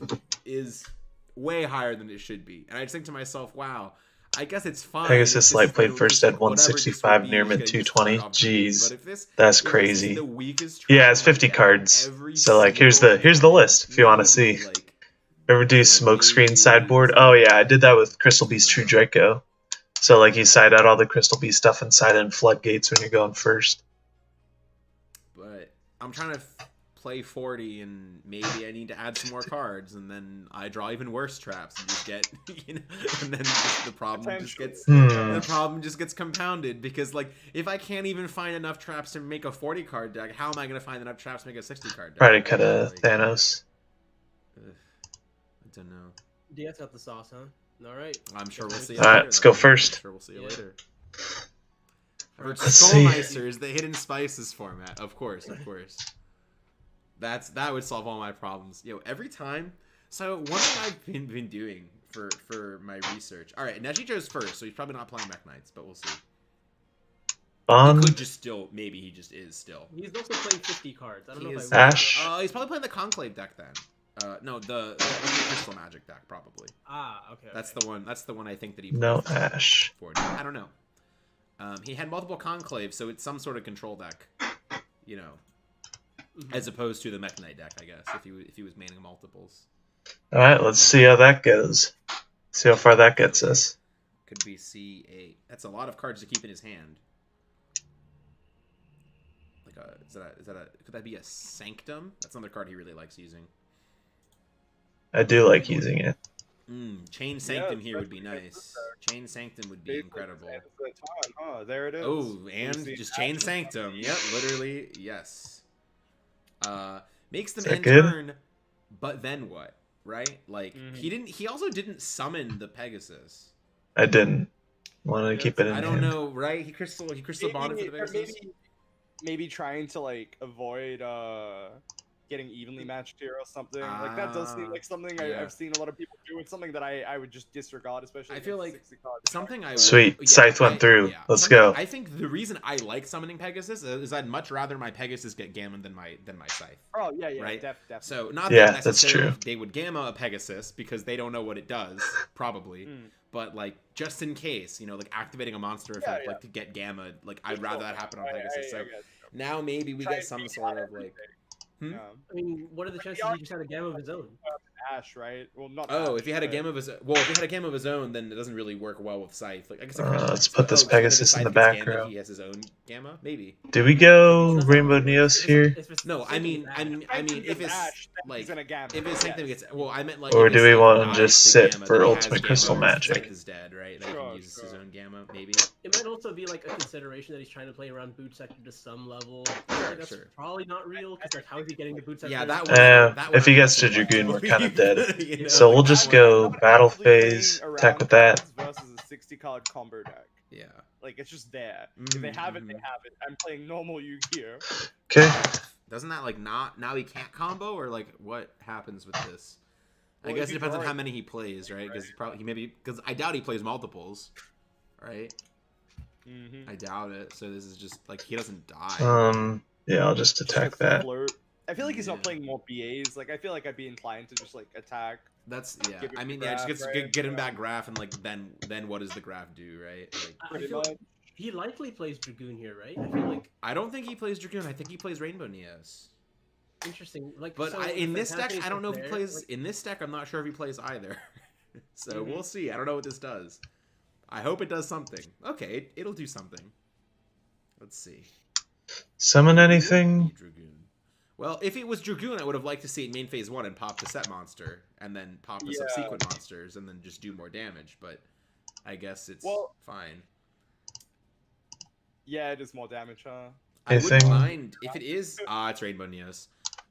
way higher than it should be. And I just think to myself, wow, I guess it's fine. Pegasus if Light this played is first the- at whatever this 165, would be, Nearman you just 220. discard off Dragoon. Jeez, But if this- that's if this is crazy. the weakest Yeah, trap it's in 50 my deck, cards. every So like here's single the list if you want to maybe, see. like, Ever do smokescreen sideboard? Oh yeah, I did that with Crystal Beast True Draco. So like you side out all the Crystal Beast stuff and side in floodgates when you're going first. but I'm trying to play 40 and maybe I need to add some more cards and then I draw even worse traps and just get you know and then the problem just gets the problem just gets compounded because like if I can't even find enough traps to make a 40 card deck, how am I going to find enough traps to make a 60 card deck? Probably cut a Like, Thanos. I don't know. DS got the sauce, huh? All right. I'm sure we'll see. Alright, let's go first. I'm sure we'll see it Yeah. later. I've heard Let's Skull see. Meister is the hidden spices format. Of course. That would solve all my problems. Yo, every time. So one thing I've been doing for my research. All right, Neji chose first, so he's probably not playing Mech Knights, but we'll see. He Bond. could just still. Maybe he just is still. He's also playing 50 cards. I don't He know is- if I would. Ash. He's probably playing the Conclave deck then. No, the Crystal Magic deck probably. Okay. That's the one. That's the one I think that he. No plays Ash. for. I don't know. He had multiple conclaves, so it's some sort of control deck, you know, as opposed to the Mech Knight deck, I guess. If he was maining multiples. Alright, let's see how that goes. See how far that gets us. Could be C8. That's a lot of cards to keep in his hand. Like could that be a Sanctum? That's another card he really likes using. I do like using it. Chain Sanctum here would be nice. Chain Sanctum would be incredible. There it is. Oh, and just Chain Sanctum. Yep, literally, yes. Makes them end turn, but then what? Right? Like he also didn't summon the Pegasus. I didn't want to keep it in I don't hand. know, right? He crystal bonded for the Pegasus. Maybe trying to like avoid getting evenly matched here or something. Like that does seem like something I've seen a lot of people do. It's something that I would just disregard, especially. I feel like something I Sweet, Scythe went through. Let's go. I think the reason I like summoning Pegasus is I'd much rather my Pegasus get gamma than my Scythe. Oh yeah, right. Definitely. So not that necessarily that's true. They would gamma a Pegasus because they don't know what it does, probably. But like just in case, like activating a monster effect, like to get gamma, like I'd rather that happen on Pegasus. So now maybe we get some sort of like. I mean, what are the chances he just had a gamma of his own? Ash, right? Well, not. Oh, Ash, if he had a gamma of his, if he had a gamma of his own, then it doesn't really work well with Scythe. Like I guess. Let's put this Pegasus in the back row. He has his own gamma, maybe. Do we go Rainbow Neos here? No, I mean, if it's Ash, like, gamma, if it's something gets, I meant like. Or do we want to just sit for Ultimate Crystal Magic? Scythe is dead, right? That he can use his own gamma, maybe. It might also be like a consideration that he's trying to play around boot sector to some level. That's probably not real because like how is he getting the boot sector? Yeah, if he gets to Dragoon, we're kind of dead. So we'll just go Battle Phase, attack with that. Versus a 60 card combo deck. Yeah. Like it's just there. If they have it, they have it. I'm playing normal Yu-Gi-Oh. Okay. Doesn't that like not now he can't combo or like what happens with this? I guess it depends on how many he plays, right? Because because I doubt he plays multiples, right? I doubt it. So this is just like he doesn't die. Yeah, I'll just attack that. I feel like he's not playing more BAs. Like I feel like I'd be inclined to just like attack. That's I mean, just get him back graph and like then what does the graph do, right? Like, he likely plays Dragoon here, right? I feel like I don't think he plays Dragoon. I think he plays Rainbow Neos. Interesting. Like, but in this deck, I don't know if he plays. Like, in this deck, I'm not sure if he plays either. So we'll see. I don't know what this does. I hope it does something. Okay, it'll do something. Let's see. Summon anything? Dragoon. Well, if it was Dragoon, I would have liked to see it main phase 1 and pop the set monster, and then pop the subsequent monsters, and then just do more damage. But I guess it's fine. Yeah, it is more damage, huh? I wouldn't mind if it is. It's Rainbow Neos.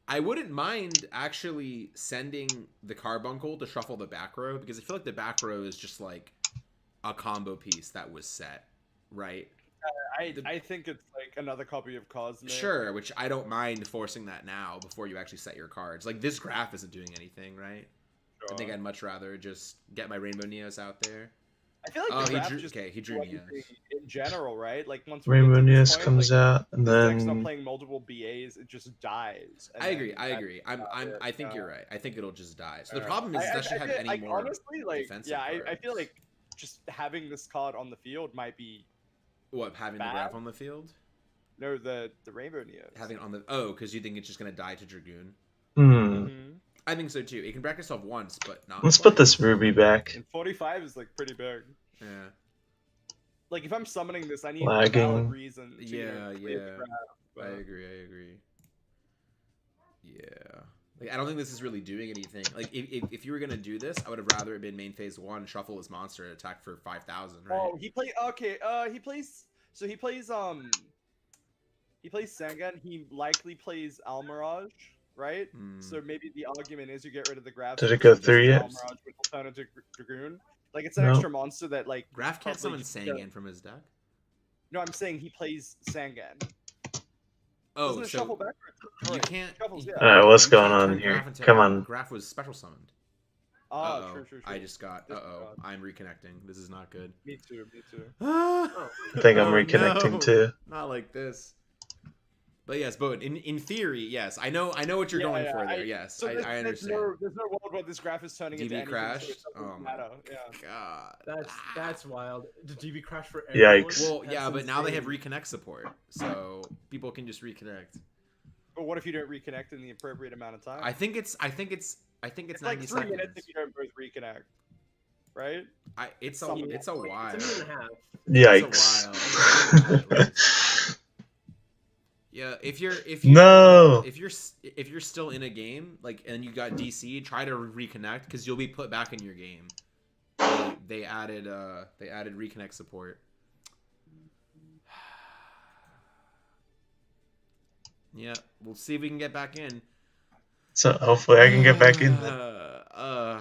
I wouldn't mind actually sending the Carbuncle to shuffle the back row, because I feel like the back row is just like a combo piece that was set, right? I think it's like another copy of Cosmic. Sure, which I don't mind forcing that now before you actually set your cards. Like this graph isn't doing anything, right? Sure. I think I'd much rather just get my Rainbow Neos out there. I feel like he drew Neos in general, right? Like once Rainbow Neos comes out, and then not playing multiple BAs, it just dies. I agree. I think you're right. I think it'll just die. So the problem is, does she have any more honestly, like, defensive cards? I feel like just having this card on the field might be. What, having the graph on the field? No, the Rainbow Neos. Having on the because you think it's just gonna die to Dragoon. I think so too. It can break itself once, but not. Let's put this Ruby back. And 45 is like pretty big. Yeah. Like if I'm summoning this, I need a valid reason. To, I agree. Yeah. Like I don't think this is really doing anything. Like if you were gonna do this, I would have rather it been main phase 1, shuffle his monster, and attack for 5,000. Right? Oh, he plays. Okay. He plays. So he plays. He plays Sangan. He likely plays Almirage, right? So maybe the argument is you get rid of the graph. Did it go through yet? Almirage will turn into Dragoon. Like it's an extra monster that like. Graph can't summon Sangan from his deck. No, I'm saying he plays Sangan. Oh, so you can't. Alright, what's going on here? Come on. Graph was special summoned. Oh, true. I just got. I'm reconnecting. This is not good. Me too. I think I'm reconnecting too. Not like this. But yes, but in theory, yes, I know what you're going for there. Yes, so I understand. There's no world where this graph is turning into anything. crash. So oh my god, that's wild. Did DB crash for everyone? Yikes. Well, yeah, but now they have reconnect support, so people can just reconnect. But what if you don't reconnect in the appropriate amount of time? I think it's 90 like 3 seconds. minutes if you don't both reconnect. right? It's a while. It's a minute and a half. Yikes. It's a while. At least. Yeah, if you're still in a game like and you got DC, try to reconnect because you'll be put back in your game. They added reconnect support. Yeah, we'll see if we can get back in. So hopefully I can get back in. Yeah,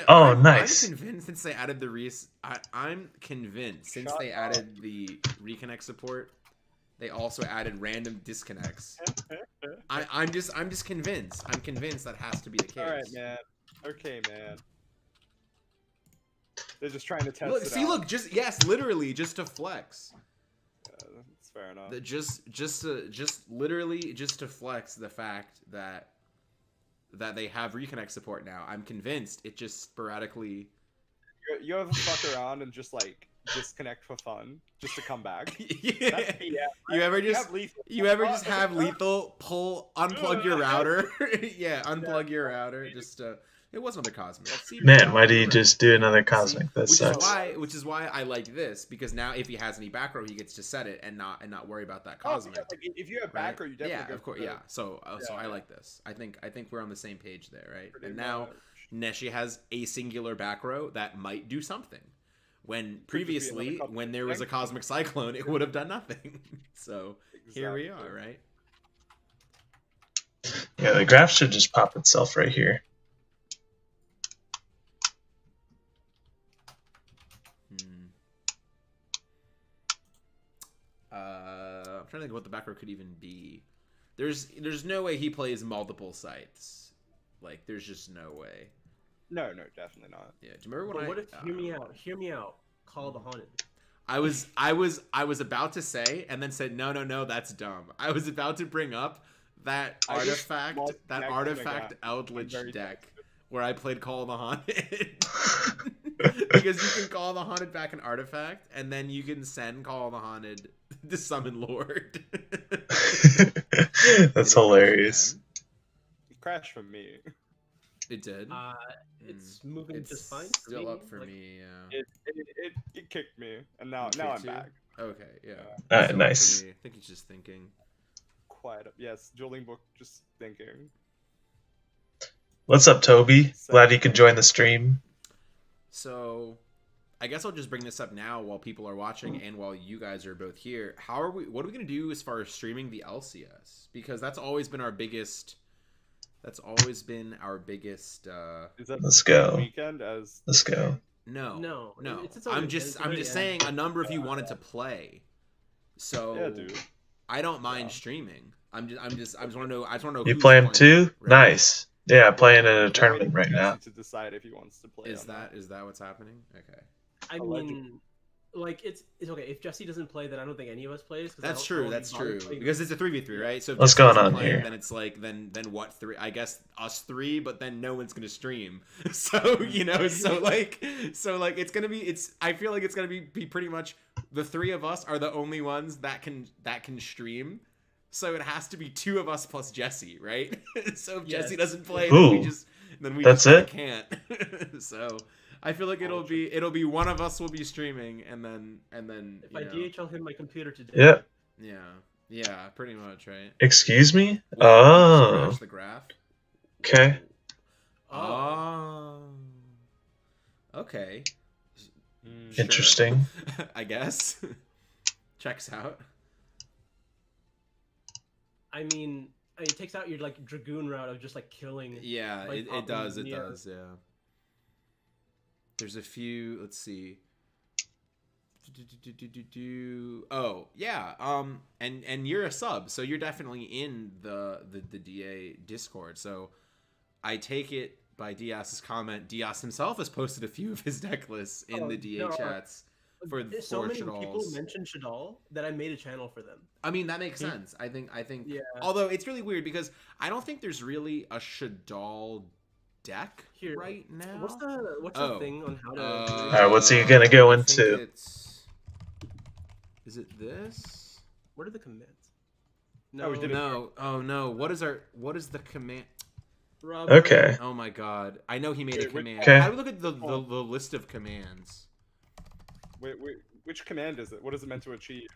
Oh, nice. I'm convinced since they added the I'm convinced since they added the reconnect support, they also added random disconnects. I'm just convinced. I'm convinced that has to be the case. All right, man. Okay, man. They're just trying to test Look, it see, out. look, literally just to flex. That's fair enough. Literally to flex the fact that they have reconnect support now. I'm convinced it just sporadically. You ever fuck around and just like disconnect for fun, just to come back? Yeah. You ever just have lethal unplug your router? Yeah, unplug your router. Just it was another cosmic. Man, why do you just do another cosmic? That sucks. Which is why I like this, because now if he has any back row, he gets to set it and not worry about that cosmic. Oh, yeah, like if you have back row, you definitely of course, yeah. So I like this. I think we're on the same page there, right? Pretty and now much. Neshi has a singular back row that might do something. When previously, when there was a cosmic cyclone, it would have done nothing. So here we are, right? Yeah, the graph should just pop itself right here. I'm trying to think what the back row could even be. There's no way he plays multiple sites. Like, there's just no way. No, definitely not. Yeah, do you remember when what if hear me out? Call the Haunted. I was about to say and then said no, that's dumb. I was about to bring up that artifact Eldritch deck where I played Call of the Haunted. Because you can call the Haunted back an artifact, and then you can send Call of the Haunted to summon Lord. That's hilarious. It crashed from me. It did. It's moving just fine. Still up for me. Yeah. It kicked me, and now I'm back. Okay. Yeah. Alright, nice. I think he's just thinking. Quiet up. Yes, dueling book. Just thinking. What's up, Toby? Glad you could join the stream. So, I guess I'll just bring this up now while people are watching and while you guys are both here. What are we going to do as far as streaming the LCS? Because that's always been our biggest. Let's go. Weekend as. Let's go. No. I'm just saying a number of you wanted to play, so yeah, dude. I don't mind streaming. I just want to know. You who's play him too? Right? Nice. Yeah, playing in a tournament right now. To decide if he wants to play. Is that what's happening? Okay. I mean, like it's okay if Jesse doesn't play, then I don't think any of us plays. That's true. Because it's a 3v3, right? So if what's Jesse going on play, here? then it's like then what three? I guess us three, but then no one's gonna stream. So so it's gonna be I feel like it's gonna be pretty much the three of us are the only ones that can stream. So it has to be two of us plus Jesse, right? So if Jesse doesn't play, then we just can't. So I feel like it'll be one of us will be streaming, and then if I DHL him my computer today. Yeah. Yeah, pretty much, right? Excuse me? Scratch the graph. Okay. Oh. Okay. Interesting. Sure. I guess. Checks out. I mean, it takes out your like Dragoon route of just like killing. Yeah, like, it does. It does. Yeah. There's a few. Let's see. Oh yeah. And you're a sub, so you're definitely in the DA Discord. So I take it by Dias's comment, Dias himself has posted a few of his deck lists in the DA chats. So many people mentioned Shadal that I made a channel for them. I mean, that makes sense. I think. Yeah. Although it's really weird because I don't think there's really a Shadal deck right now. What's the thing on how to? All right, what's he gonna go into? Is it this? What are the commands? No. Oh no. What is the command? Rob, Okay. Oh my god. I know he made a command. Okay. How do we look at the list of commands? Wait, which command is it? What is it meant to achieve?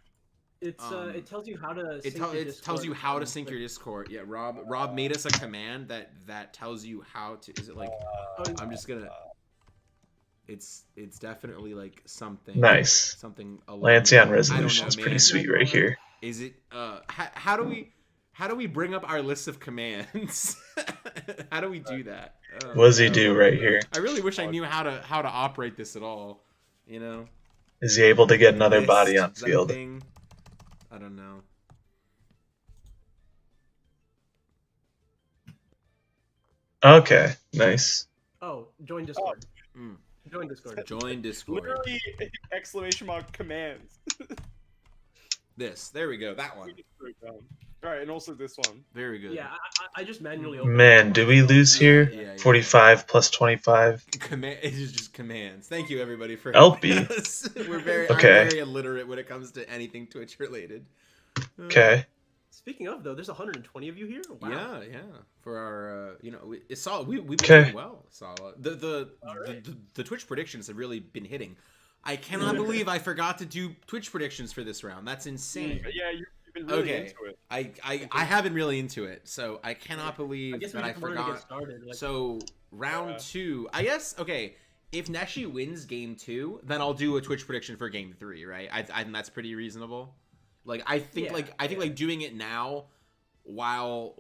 It's it tells you how to. It tells you how to sync your Discord. Yeah, Rob made us a command that tells you how to. Is it like? I'm just gonna. It's definitely like something. Nice. Something. Lancian resolution's pretty sweet right here. Is it? How do we bring up our list of commands? How do we do that? What does he do right here? I really wish I knew how to operate this at all. You know. Is he able to get another body on field? I don't know. Okay, nice. Oh, join Discord. Join Discord. Join Discord. Literally exclamation mark commands. There we go. That one. Alright, and also this one. Very good. Yeah, I just manually opened Man, do we lose here? Yeah. 45 plus 25. It is just commands. Thank you everybody for LP. helping us. I'm Okay. very illiterate when it comes to anything Twitch related. Okay. Speaking of though, there's 120 of you here. Wow. Yeah. For our, it's solid. We've been Okay. doing well. Solid. The Twitch predictions have really been hitting. I cannot believe I forgot to do Twitch predictions for this round. That's insane. Yeah, you've been really into it. I have been really into it, so I cannot believe that I forgot. So round 2, I guess. Okay, if Neshi wins game 2, then I'll do a Twitch prediction for game 3, right? I think that's pretty reasonable. Like I think doing it now while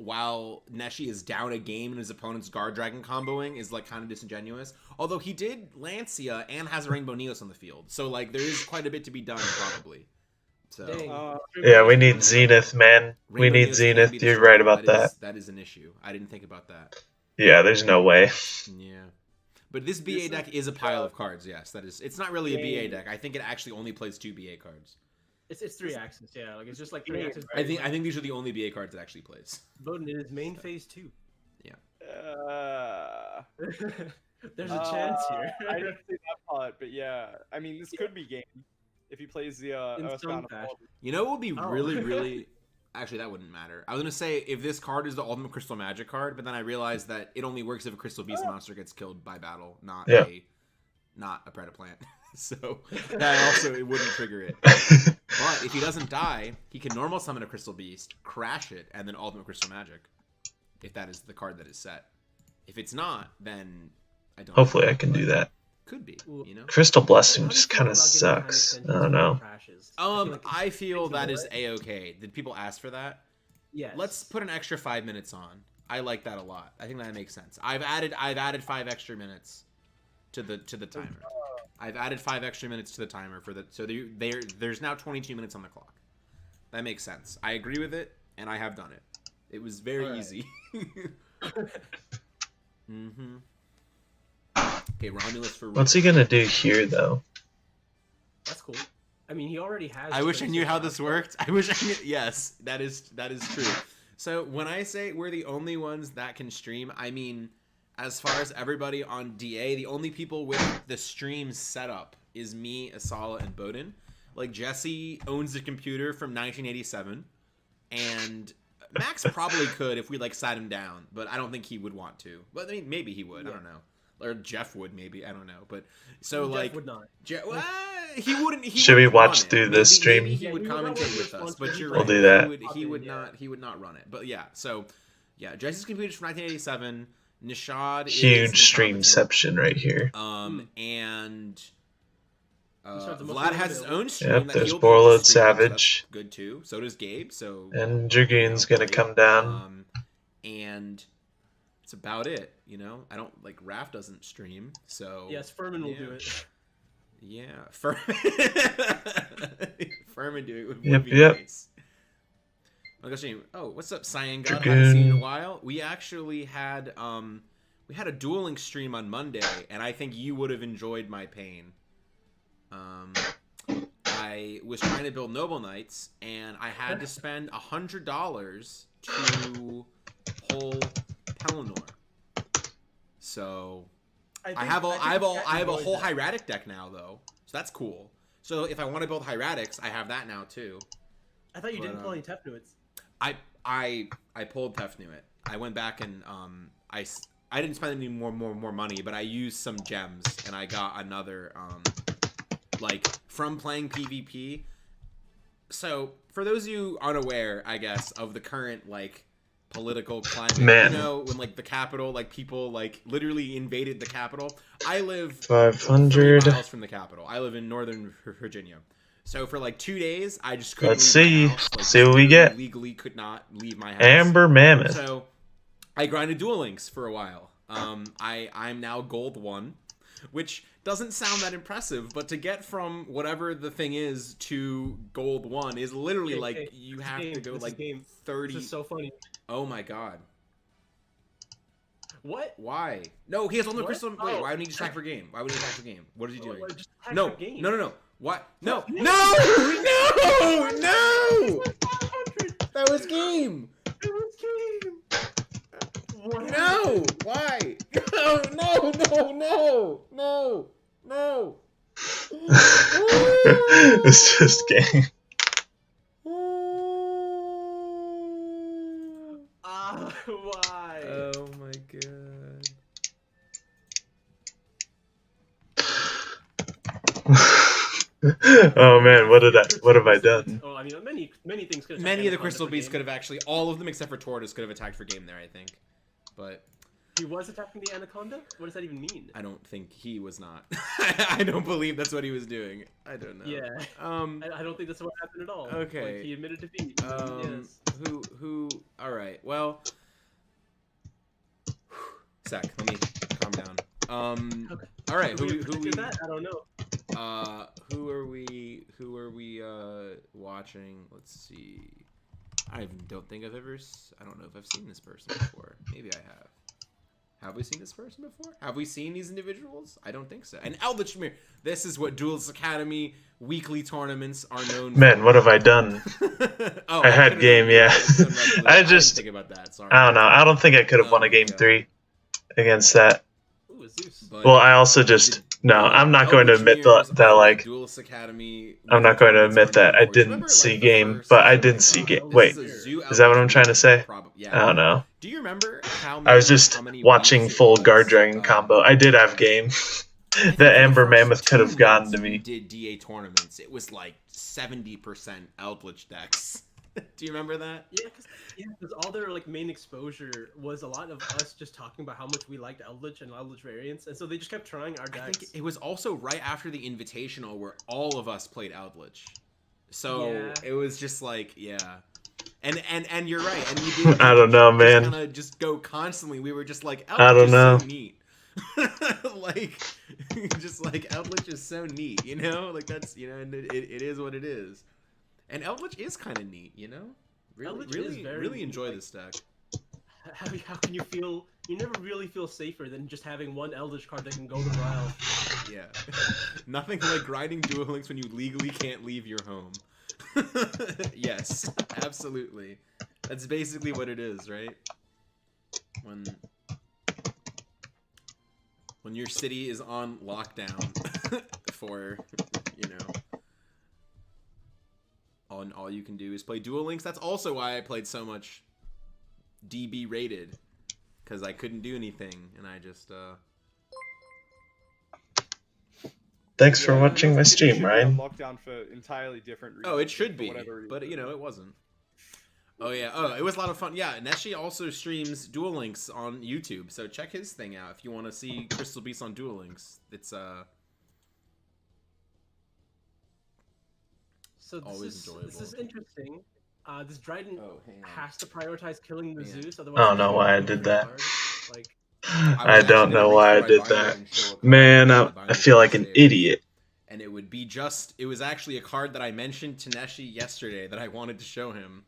Neshi is down a game and his opponent's guard dragon comboing is like kind of disingenuous. Although he did Lancia and has a Rainbow Neos on the field, so like there is quite a bit to be done probably. So Yeah, we need Zenith, man. We need Zenith. You're right about that. That is an issue. I didn't think about that. Yeah, there's no way. Yeah. But this BA deck is a pile of cards, yes. That is. It's not really a BA deck. I think it actually only plays 2 BA cards. It's 3 axes, yeah. Like it's just like 3 axes. I think these are the only BA cards it actually plays. Bowden, it is main phase 2. Yeah. There's a chance here. I didn't say that part, but yeah. I mean, this could be game if he plays the some fashion. You know what would be really actually that wouldn't matter. I was gonna say if this card is the ultimate Crystal Magic card, but then I realized that it only works if a Crystal Beast monster gets killed by battle, not a Predaplant. So that also it wouldn't trigger it. But if he doesn't die, he can normal summon a Crystal Beast, crash it, and then ultimate Crystal Magic. If that is the card that is set. If it's not, then I don't. Hopefully I can do that. Could be, you know. Crystal Blessing just kind of sucks. I don't know. I feel that is a-okay. Did people ask for that? Yes. Let's put an extra 5 minutes on. I like that a lot. I think that makes sense. I've added 5 extra minutes to the timer. I've added 5 extra minutes to the timer there's now 22 minutes on the clock. That makes sense. I agree with it, and I have done it. It was very easy. Mm-hmm. Okay, Romulus for. What's he gonna do here, though? That's cool. I mean, he already has. I wish I knew how this worked. I wish I knew. Yes, that is true. So when I say we're the only ones that can stream, I mean, as far as everybody on DA, the only people with the stream setup is me, Asala, and Bowden. Like Jesse owns the computer from 1987, and Max probably could if we like sat him down, but I don't think he would want to. But I mean, maybe he would. Yeah. I don't know. Or Jeff would maybe. I don't know. But so Jeff like would not. He wouldn't. Should we watch through this stream? Maybe he would commentate with us. But you're right. We'll do that. He would not run it. But yeah. So yeah, Jesse's computer's from 1987. Nishad huge streamception right here. And Vlad has his own stream. Yep, that there's he'll Borload stream, Savage. so good too. So does Gabe. So and Dragoon's gonna come down. And it's about it. You know, I don't like Raph doesn't stream. So yes, Furman will do it. Yeah, Furman do it would be nice. Oh, what's up, Cyan God? Haven't seen you in a while. We actually had a dueling stream on Monday, and I think you would have enjoyed my pain. I was trying to build Noble Knights, and I had to spend $100 to pull Pelennor. So I have a whole hieratic deck now, though. So that's cool. So if I want to build hieratics, I have that now too. I thought you didn't pull any Tefnuits. I pulled Tefnuit. I went back and I didn't spend any more money, but I used some gems and I got another like from playing PvP. So for those of you unaware, I guess, of the current like political climate, Man. you know, when like the capital, like people like literally invaded the capital. I live 500. 3 miles from the capital. I live in Northern Virginia. So for like 2 days, I just couldn't Let's leave see. my house. Like, See what we get. Legally could not leave my house. Amber Mammoth. So I grinded Duel Links for a while. I'm now gold 1, which doesn't sound that impressive, but to get from whatever the thing is to gold 1 is literally like you have to go like 30. This is so funny. Oh my god. What? Why? No, he has all the What? crystal. Wait, Oh. why would he just hack for game? Why would he hack for game? What is he doing? Just hack No, for game. no. What? No, No. no, no! That was game. It was game. What No! happened? Why? No! It's just game. Why? Oh my god. Oh man, what have I done? Oh, I mean, many things could. Many of the crystal beasts could have actually, all of them except for Tortoise could have attacked for game there, I think. But He was attacking the anaconda. What does that even mean? I don't think he was not. I don't believe that's what he was doing. I don't know. Yeah. I don't think that's what happened at all. Okay. Like, he admitted defeat. Yes. Who? All right. Well, Zach, let me calm down. Okay. All right. Who Did we? that? I don't know. Who are we watching? Let's see. I don't think I've ever. I don't know if I've seen this person before. Maybe I have. Have we seen this person before? Have we seen these individuals? I don't think so. And Eldritch Mirror. This is what Duelist Academy weekly tournaments are known for. Man, what have I done? Oh, I had game, yeah. I just, didn't think about that. Sorry. I don't know. I don't think I could have won a game 3 against that. Ooh, a Zeus. But Well, I also just no. I'm not going to admit that like Duelist Academy. I'm not going to admit that I didn't see game, but I did see game. Wait, is that what I'm trying to say? Yeah. I don't know. Do you remember how I was just watching full Guard Dragon combo. I did have game. The Amber Mammoth could have gotten to me. Did DA tournaments? It was like 70% Eldritch decks. Do you remember that? Yeah, because all their like main exposure was a lot of us just talking about how much we liked Eldritch and Eldritch variants, and so they just kept trying our decks. I think it was also right after the Invitational where all of us played Eldritch. So it was just like, yeah. And you're right. And you did. I don't know, man. Kind of just go constantly. We were just like, Eldritch I don't is know. so neat. Like, just like Eldritch is so neat, you know? Like that's, you know, and it is what it is. And Eldritch is kind of neat, you know? Really enjoy this deck. How can you feel? You never really feel safer than just having one Eldritch card that can go to Rile. Yeah. Nothing like grinding Duel Links when you legally can't leave your home. Yes, absolutely. That's basically what it is, right? When your city is on lockdown for, you know, all you can do is play Duel Links. That's also why I played so much DB rated, because I couldn't do anything, and I just Thanks for watching my It should stream, be on Ryan. lockdown for entirely different reasons. Oh, it should for be, whatever reason. but you know, it wasn't. Oh yeah, oh, it was a lot of fun. Yeah, Neshi also streams Duel Links on YouTube, so check his thing out if you want to see Crystal Beast on Duel Links. It's So always enjoyable. This is interesting. This Dryden hang on. has to prioritize killing the Yeah. Zeus. Otherwise, I don't know why I did that. Like, I don't know why I did that. Man, I feel like an idiot. And it would be just, it was actually a card that I mentioned to Neshi yesterday that I wanted to show him,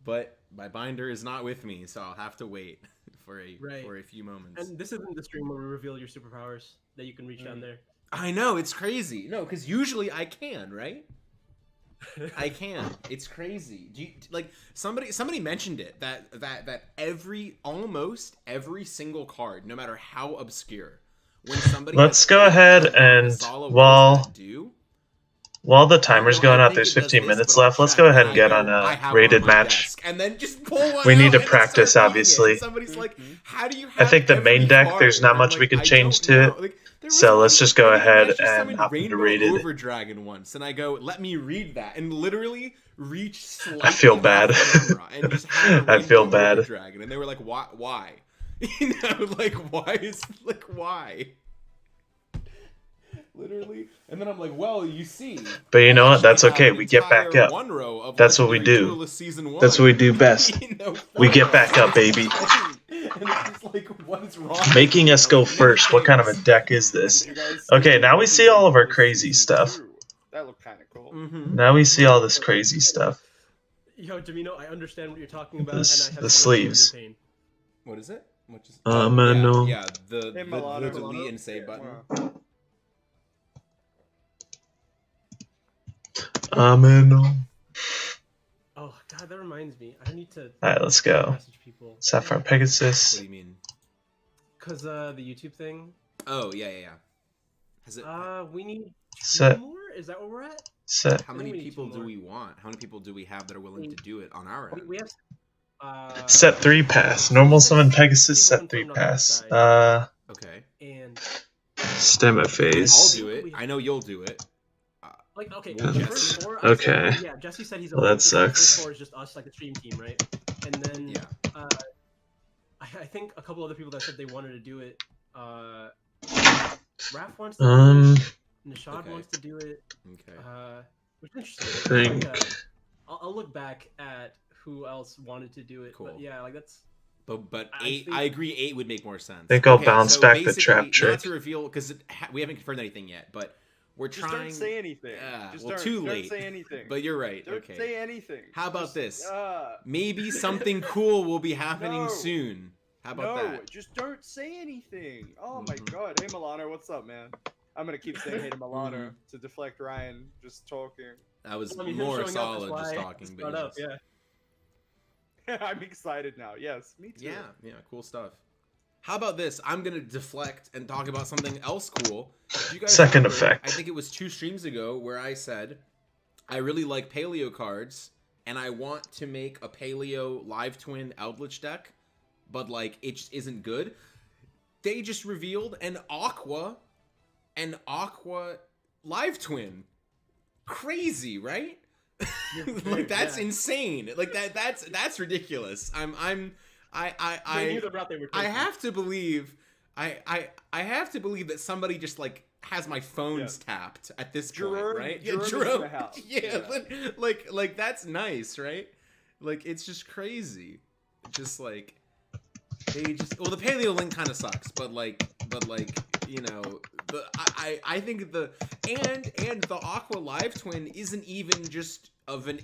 but my binder is not with me, so I'll have to wait for a few moments. and this isn't the stream where we reveal your superpowers that you can reach down there. I know, it's crazy. No, because usually I can, right? I can. It's crazy. Do you, like somebody mentioned it that almost every single card, no matter how obscure, when somebody Let's go ahead and while while the timer's No, going I out, think there's it does 15 this, minutes but I'll left. Let's check, go ahead and and get I on go, "I a have rated one on my match. desk," and then just pull one We need out to and then practice, start reading it. obviously. And somebody's like, "How do you I have think the main every deck, card?" there's not And I'm much we like, can "I change don't to know." it. Like, there was So one let's just go rated ahead match, just and summoned hop into Rainbow rated. Overdragon once, and I go, "Let me read that," and literally reach slightly I feel bad. off camera and just have a I feel Rainbow bad. Overdragon, and they were like, Why?" You know, like why? Literally, and then I'm like, well, you see. But you know I what? That's actually okay. have We an get back entire up. one row of That's what we Legendary do. Duelist Season 1. That's what we do best. You know, We four get back rows. up, baby. And it's just like, what is wrong? Making with us you? go Like, many first. What kind of a things. deck is this? Did you guys Okay, see now we see all of our crazy Season stuff. 2? That looked kind of cool. Mhm. Now we see all this crazy stuff. Yo, Jamino, I understand what you're talking about, This- and I have the so much of your sleeves. pain. What is it? What is no. yeah, the Milano. delete and save button. No. Oh god, that reminds me. I need to Alright, let's go. message people. Sapphire What Pegasus. do you mean? Cause the YouTube thing. Oh, yeah. Has it? We need two Set. more. Is that where we're at? Set. How I many think we need people two do more. we want? How many people do we have that are willing to do it on our end? We have. Set 3 pass. Normal summon Pegasus. people Set 3 confirmed on our pass. side. Okay. And Stemma I'll phase. do it. I know you'll do it. like, okay, Well, the Jesse. first four. Okay. Yeah, Jesse said he's. Well, that open, so the sucks. First four is just us, like the stream team, right? And then Yeah. I think a couple other people that said they wanted to do it. Raph wants to do it. Nishad Okay. wants to do it. Okay. Which is interesting. Think. Like, I'll look back at who else wanted to do it. Cool. But yeah, like that's. But I 8, think- I agree. 8 would make more sense. Think I'll bounce back the basically, trap trick. Not to reveal because we haven't confirmed anything yet, but we're Just trying. don't say anything. Just well, don't, too don't late. say anything. But you're right. Don't Okay. say anything. How about Just, this? Uh, Maybe something cool will be happening No. soon. How about no, that? just don't say anything. Oh my Mhm. god. Hey Milano, what's up, man? I'm gonna keep saying hey to Milano Mhm. to deflect Ryan just talking. That was I mean, him more showing up, solid that's just why talking. it's But brought up, yes. yeah. I'm excited now. Yes, me too. Yeah, cool stuff. How about this? I'm gonna deflect and talk about something else cool. Do you guys Second remember, effect. I think it was 2 streams ago where I said I really like Paleo cards and I want to make a Paleo Live Twin Eldritch deck, but like it just isn't good. They just revealed an Aqua Live Twin. Crazy, right? Like that's insane. Like that's ridiculous. They knew the route they were I taking. have to believe I have to believe that somebody just like has my phones tapped at this Jerome- point, right? Jerome is in the house. Yeah, Yeah. like that's nice, right? Like it's just crazy. Just like they just the Paleo Link kind of sucks, but you know, I think the Aqua Live Twin isn't even just of an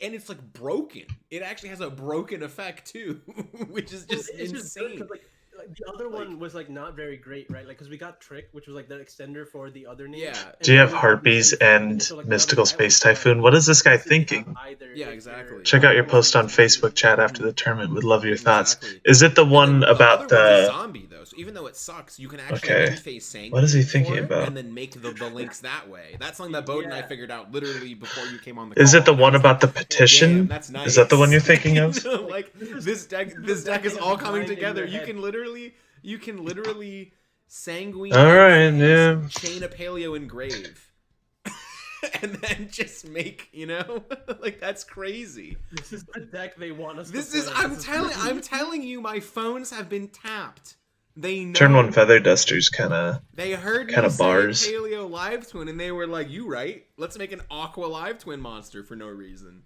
and it's like broken. It actually has a broken effect too, which is just It's insane. just good 'cause, like the other one was like not very great, right? Like because we got Trick, which was like the extender for the other name. Yeah. And Do you have then we Harpies got- and so, like, the Mystical other Space guy was Typhoon? like, What is this guy basically have thinking? either Yeah, if exactly. you're- Check out your post on Facebook chat after the tournament. Would love your thoughts. Exactly. Is it the And one then about other one's a the... zombie though? So even though it sucks, you can actually Okay. in-phase Sanguine What is he for thinking it about? and then make the links that way. That's something that Bode and I figured out literally before you came on the call. Is it the And I one was about the like, petition? "Damn, that's nice." Is that the one you're thinking of? You know, like this deck is all coming Mind in together. your You head. can literally Sanguine All right, in-phase, yeah. chain a Paleo engrave. And then just make, you know, like that's crazy. This is the deck they want us. This to is play. I'm telling you, my phones have been tapped. They know. Turn 1 Feather Duster's kind of... They heard kinda me say bars. Paleo Live Twin, and they were like, "You right? Let's make an Aqua Live Twin monster for no reason.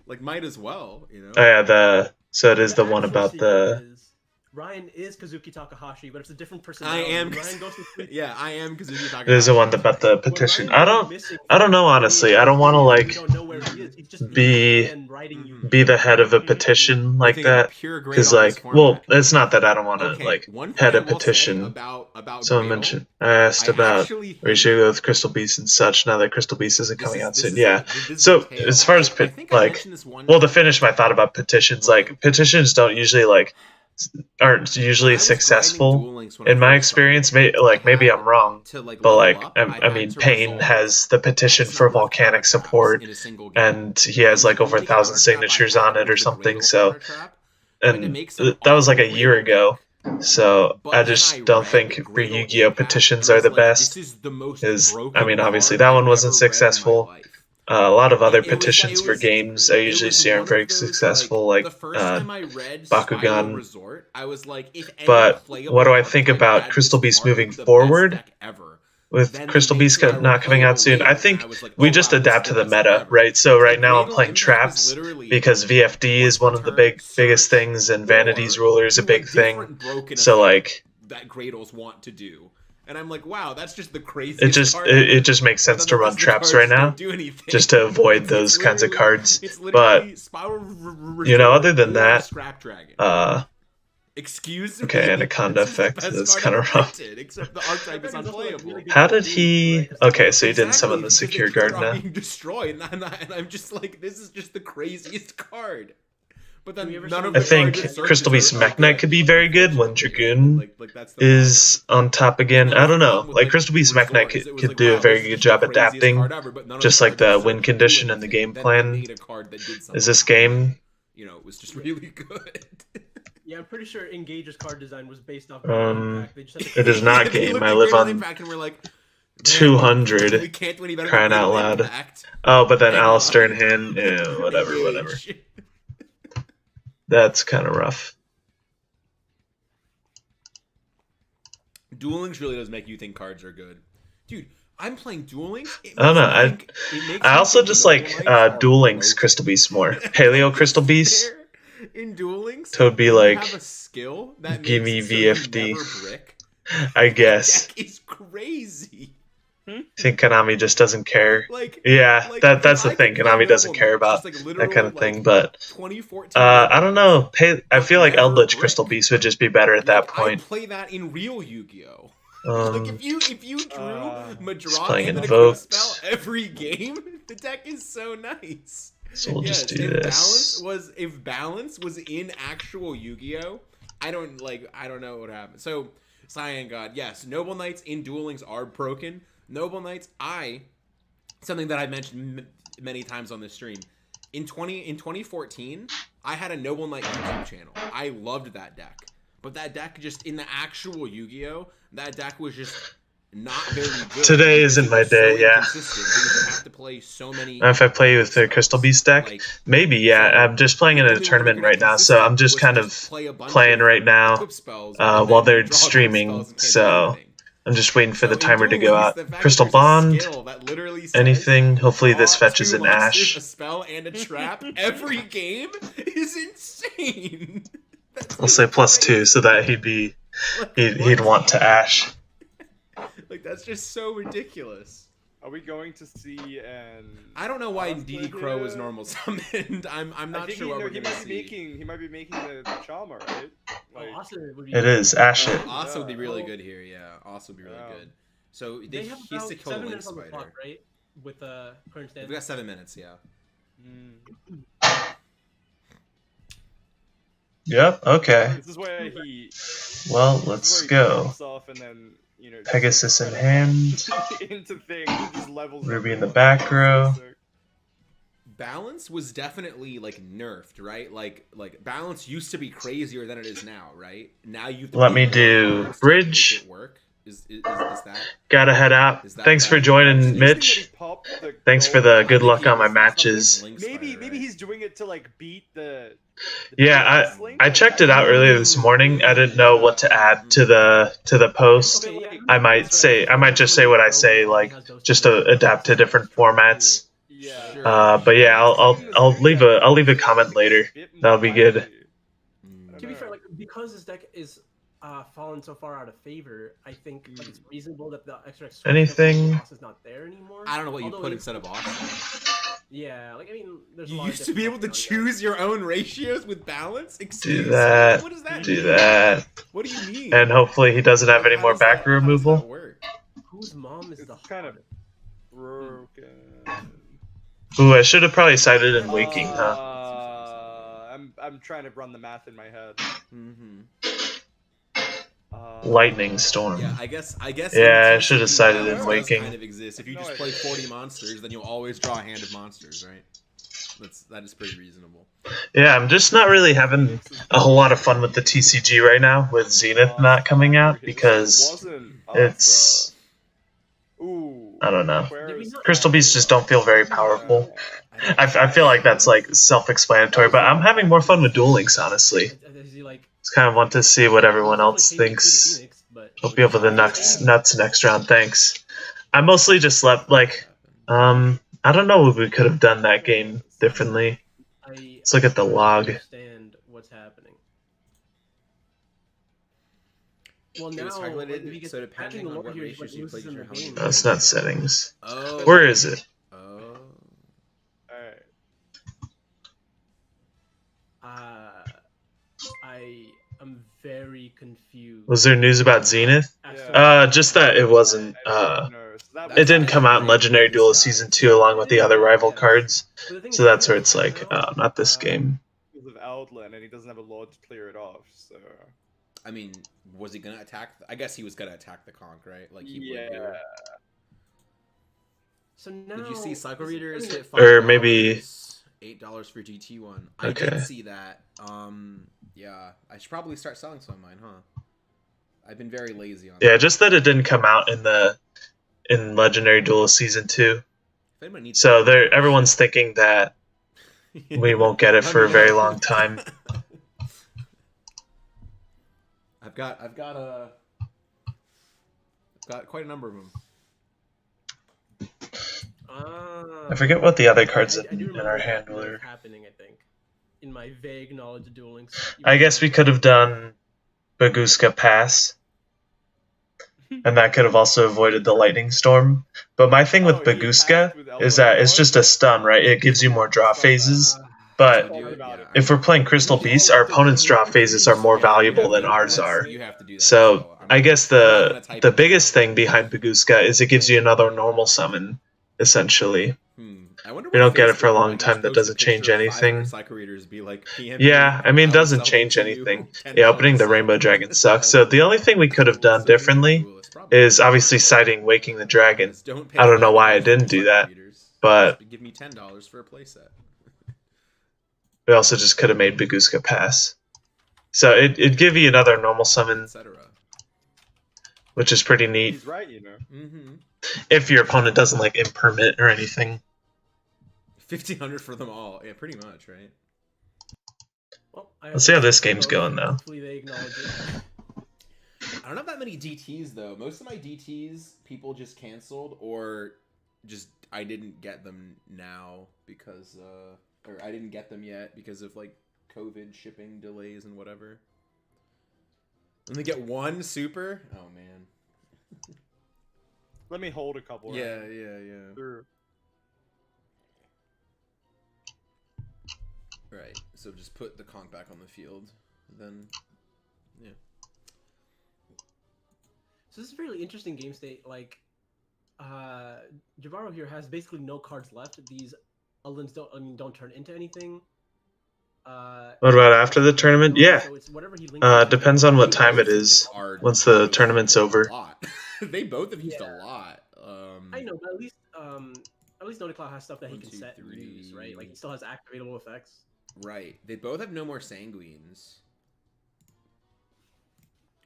Like, might as well, you know." Oh yeah, so it is the one actual about secret the... is Ryan is Kazuki Takahashi, but it's a different personality. am Ryan goes to sleep. Yeah, I am because you talking. It is the one about the When petition. Ryan I goes don't missing know, for honestly. 20 I don't want to, years, like, we don't know where he is. He's just be- and writing you. be the head of a petition like that. Because, like, well, it's not that I don't want to, like, head a petition. about Someone Grail, mentioned, I asked I about actually where you should go with Crystal Beast and such. Now that Crystal Beast isn't this coming is- out this soon, is yeah. this is So the tale. as far as I think I like, mentioned this one well, to time. finish my thought about petitions, like petitions don't usually like aren't usually I was grinding successful Duel Links when I in my first started. experience. Maybe I'm wrong, To, like, but level like up, I had mean, to Payne resolve has the petition X for number of volcanic counter traps support, in a single game. and he has And like the over only 1,000 counter trap I signatures had on it or was the something. Gradle So, counter trap. I had to and make some that was like a awful year Gradle ago. deck. So But I then just I don't read think for Gradle Yu-Gi-Oh Impact, petitions and I are was the like, best. this is the most Is broken I mean, obviously card that I've one wasn't ever read in my successful. life. A lot of other It was like petitions for games I it usually was see aren't one very of those, successful, like, like the first time I read Spiral Bakugan. Resort, I was like, if any But playable what do I archetype think about had Crystal this Beast card, it moving was the best forward? deck ever. With Then they Crystal made Beast two that were not coming out playable soon, I later, and think I was like, we oh just wow, this is adapt the to the best deck meta, ever. right? So right The now I'm Gradle playing Impact was traps literally because VFD once is per one of the turn, biggest search, things, and Vanity's or Ruler is a do big thing. different broken So effect like that Gradles want to do. And I'm like, wow, that's just the craziest card it ever. just makes But sense then to the run rest of the traps cards right now, don't do anything. just to avoid It's those kinds of literally- cards. It's But literally Spiral other than or that, Scrap Dragon. Excuse me. okay, Anaconda This is the effect. best That's card kind of ever rough. printed, except the archetype is unplayable. How did he? Okay, so he didn't summon the Exactly, secure because they guard keep on now. being destroyed, and I'm just like, this is just the craziest card. But then Have you ever none seen of I the think cards it Crystal searches Beast are Mech Knight good, could be very good when unfortunately. Dragoon Like that's the problem. is on top again. That I was don't the know. problem with, Like Crystal Beast Mech Knight Resort, is it was could like, do a wow, very this is good just the job craziest adapting, card ever, but none of just the like cards the it win searched condition do and the anything. game Then plan. they made a card that did something. Is this game? You know, it was just really good. Yeah, I'm pretty sure Engage's card design was based off Impact. They just had It is not They game. looked I at live Gradle on Impact and we're like, man, 200. we can't do any better Crying than out Gradle loud. Impact. Oh, but then Hang Alistair on. in hand. Yeah, whatever. Engage. That's kind of rough. Duel Links really does make you think cards are good, dude. I'm playing Duel Links. I don't know. I also just like Duel Links Crystal Beast more. Paleo Crystal Beast. In Duel Links, So it'd be you like, have a skill that give makes me it so VFD. you never brick. I That guess. deck is crazy. I think Konami just doesn't care. Like, Yeah, like, that's if the I thing. could play Konami doesn't Noble care Knights, about just, like, that kind of literal, thing. like, But 2014 I don't know. I but feel like never Eldritch brick. Crystal Beast would just be better at that Like, I point. play that in real Yu-Gi-Oh. Um, Like if you drew Madra playing and then a Invoked. quick spell every game, the deck is so nice. So we'll just Yes, do if this. if balance was in actual Yu-Gi-Oh, I don't know what would happen. So Cyan God, yes, Noble Knights in Duel Links are broken. Noble Knights, something that I mentioned many times on this stream. In 2014, I had a Noble Knight YouTube channel. I loved that deck. But that deck just in the actual Yu-Gi-Oh, that deck was just not very good. Today isn't It my was so day, yeah. inconsistent because you have to play so many. If I play with the Crystal Beast deck, like, maybe, yeah. so I'm just playing in the a only way tournament to get right now, so I'm just consistent kind was of to play a bunch playing of right now equip spells, and while then they're draw those streaming, spells and can't do so anything. I'm just waiting for the So in timer to Duel go Links, out. the fact that Crystal there's a Bond, skill that literally says, anything. Hopefully this draw fetches 2 an monsters, Ash. a spell, and a trap every game is insane. That's I'll say just +2 so that he'd what? want to Ash. Like that's just so ridiculous. Are we going to see an? I don't know why Cosplay DD Crow here? is normal summoned. I'm I not think sure what we're he gonna might see. he might be making the Chalmer, right? Like, Awesome would be It is Ash it. Asa would be really Yeah. good here. Yeah, Asa would be really Yeah. good. So They have he has to about kill the 7 Link minutes on the Spider. clock, right? With current We stand. got 7 minutes. Yeah. Yep. Okay. This is where he. Well, this is let's where he go. pops off and then, you know, just Pegasus in like, hand. into thing. He just levels. Ruby in the everyone. back row. So sick. Balance was definitely like nerfed, right? Like balance used to be crazier than it is now, right? Now you have to Let play me more do cards to bridge. make it work. Is that? Gotta head out. Is that Thanks for bad? joining, Interesting that Mitch. he popped the Thanks for gold. the good I think luck he on my was matches. Link Maybe Spider, right? he's doing it to like beat the Yeah, Duelist link, I like, checked it out earlier this morning. I didn't know what to add to the post. Okay, yeah, I might just say what I say, like just to adapt to different formats. Yeah. Sure. But yeah, I'll leave a comment later. That'll be good. To be fair, like because this deck is fallen so far out of favor, I think like it's reasonable that the extra Anything? boss is not there anymore. I don't know what you Although put it- instead of Austin. Yeah, like I mean, there's a You lot of used to be able to different options choose your own ratios with balance. Excuse me? that. What does that Do mean? that. What do you mean? And hopefully he doesn't have any How more does that- back row how does that removal. work? Whose mom is It's the kind of hottest? broken. Ooh, I should have probably cited in waking, huh? I'm trying to run the math in my head. Mm-hmm. Lightning Storm. Yeah, I guess. Yeah, in I should have TCG cited balance in does Waking. kind of exist. If you No, just it- play 40 monsters, then you'll always draw a hand of monsters, right? That is pretty reasonable. Yeah, I'm just not really having a whole lot of fun with the TCG right now, with Zenith not coming out, because it's... Ooh. I don't know. Aquarius Crystal Beasts just don't feel very powerful. Yeah. I feel like that's like self-explanatory, but I'm having more fun with Duel Links, honestly. Is he like? Just kind of want to see what everyone else thinks. Phoenix, but Hope you have the nuts next round. Thanks. I mostly just slept like I don't know if we could have done that game differently. Let's look at the log. Understand what's happening. Well, It now was calculated, if you get so depending on lore what here, ratios you loses played in your the house. game. That's not settings. Oh. Where is it? Oh. Alright. I am very confused. Was there news about Zenith? Yeah. Just that it wasn't. It didn't come out in Legendary Duelist Season 2 along with the other rival cards. So that's where it's like, not this game. Because of Outland, and he doesn't have a lord to clear it off, so... I mean, was he gonna attack? I guess he was gonna attack the conch, right? Like he would. Yeah. So now, Did you see Cycle Readers hit Or maybe- $8 for GT1? I Okay. did see that. Yeah, I should probably start selling some of mine, huh? I've been very lazy on Yeah, that. just that it didn't come out in Legendary Duelist Season 2. If anyone needs So some- everyone's thinking that we won't get it for a very long time. I've got quite a number of them. I forget what the other cards I do in remember our that hand might have were. happening, I think, in my vague knowledge of Duel Links. I guess we could have done Baguska Pass, and that could have also avoided the Lightning Storm. But my thing with Oh, you Baguska packed with is that it's Elbow just a stun, right? It gives you more draw phases. But Do it, about yeah. it. if we're playing Crystal Beasts, our opponent's draw phases are more valuable than ours are. You have to do that. So I'm I not- guess I'm not gonna type the it biggest down. thing behind Baguska is it gives you another normal summon, essentially. I wonder We what don't get it for a Facebook, long when you time. That post a doesn't picture change of 500 anything. Cycle Readers be like, PM Yeah, I mean, it will doesn't sell change to you anything. $10. Yeah, opening the Rainbow Dragon sucks. So the only thing we could have done differently is obviously citing Waking the Dragon. I don't know why I didn't do that, but Just give me $10 for a playset. we also just could have made Baguska Pass. So it'd give you another normal summon, Etc. which is pretty neat. He's right, you know. Mm-hmm. If your opponent doesn't like impermit or anything. 1,500 for them all. Yeah, pretty much, right? Well, Let's see how this game's going, though. Hopefully they acknowledge it. I don't have that many DTs though. Most of my DTs people just canceled or just I didn't get them now because or I didn't get them yet because of like COVID shipping delays and whatever. And they get one super? Oh man. Let me hold a couple. Yeah. Sure. Right. So just put the conch back on the field. Then yeah. So this is a really interesting game state. Like, Jabaro here has basically no cards left. These Ulins don't turn into anything. What about after the tournament? Yeah. So it's whatever he links it to. Depends on what time it is. Once the tournament's over. A lot. They both have used a lot. I know, but at least Nodiclaw has stuff that he 1, can 2, set and 3. use, right? Like he still has activatable effects. Right. They both have no more sanguines.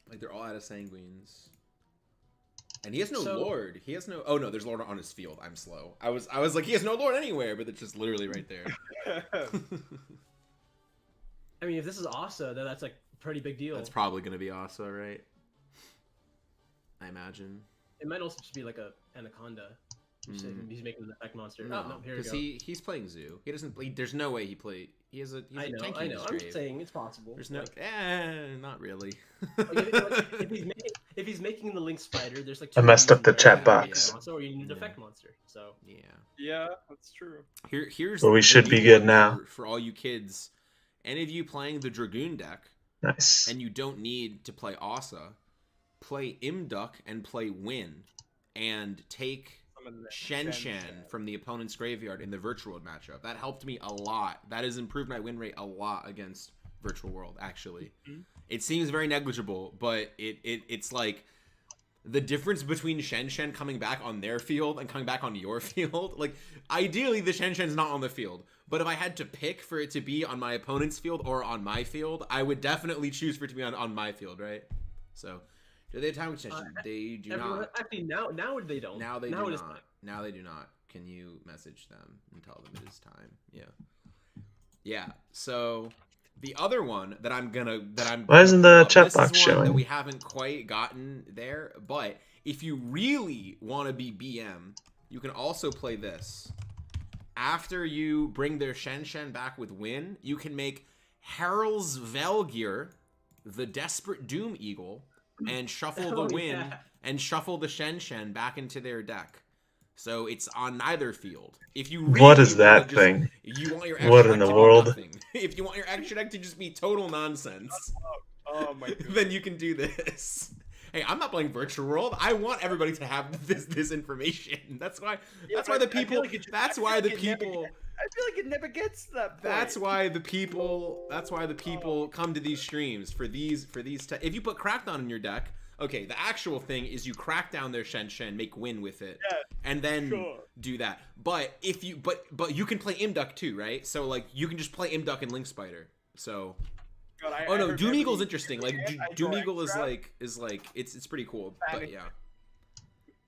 Like they're all out of sanguines. And he has no lord. He has no. Oh no, there's lord on his field. I'm slow. I was like, he has no lord anywhere, but it's just literally right there. I mean, if this is Asa, then that's like a pretty big deal. That's probably gonna be Asa, right? I imagine. It might also just be like a anaconda. He's making an effect monster. No, No, here we because go. he's playing Zoo. He doesn't. There's no way he played. He has a. He's I a know. tanky in his I'm grave. just saying it's possible. There's no. Like, Not really. if he's making the Link Spider, there's like. I messed up the chat box. Or you need an effect monster. So. Yeah. Yeah, that's true. Here's. Well, we the should new be good one now. for all you kids. Any of you playing the Dragoon deck, Nice. and you don't need to play Asa, play Imduck and play Win, and take Shen from the opponent's graveyard in the Virtual World matchup. That helped me a lot. That has improved my win rate a lot against Virtual World, actually. It seems very negligible, but it's like the difference between Shen coming back on their field and coming back on your field. Like, ideally, the Shen's not on the field. But if I had to pick for it to be on my opponent's field or on my field, I would definitely choose for it to be on my field, right? So, do they have time extension? They do not. Actually, now they don't. Now they do not. Now they do not. Can you message them and tell them it is time? Yeah. Yeah. So the other one that I'm Why isn't the chat box showing? That we haven't quite gotten there, but if you really want to be BM, you can also play this. After you bring their Shen back with win, you can make Harald's Velgeir, the Desperate Doom Eagle, and shuffle the win and shuffle the Shen back into their deck. So it's on neither field. If you really what is that thing? You want your what in the world? If you want your extra deck to just be total nonsense, oh my goodness. Then you can do this. Hey, I'm not playing Virtual World. I want everybody to have this information. That's why. That's why the people. That's why the people. I feel like it never gets to that point. That's why the people. That's why the people come to these streams for these. If you put Crackdown in your deck, okay, the actual thing is you crack down their Shen, make win with it, and then do that. But if you but you can play Imduck too, right? So like you can just play Imduck and Link Spider. So. God, Doom Eagle's interesting. Like Doom Eagle is like it's pretty cool.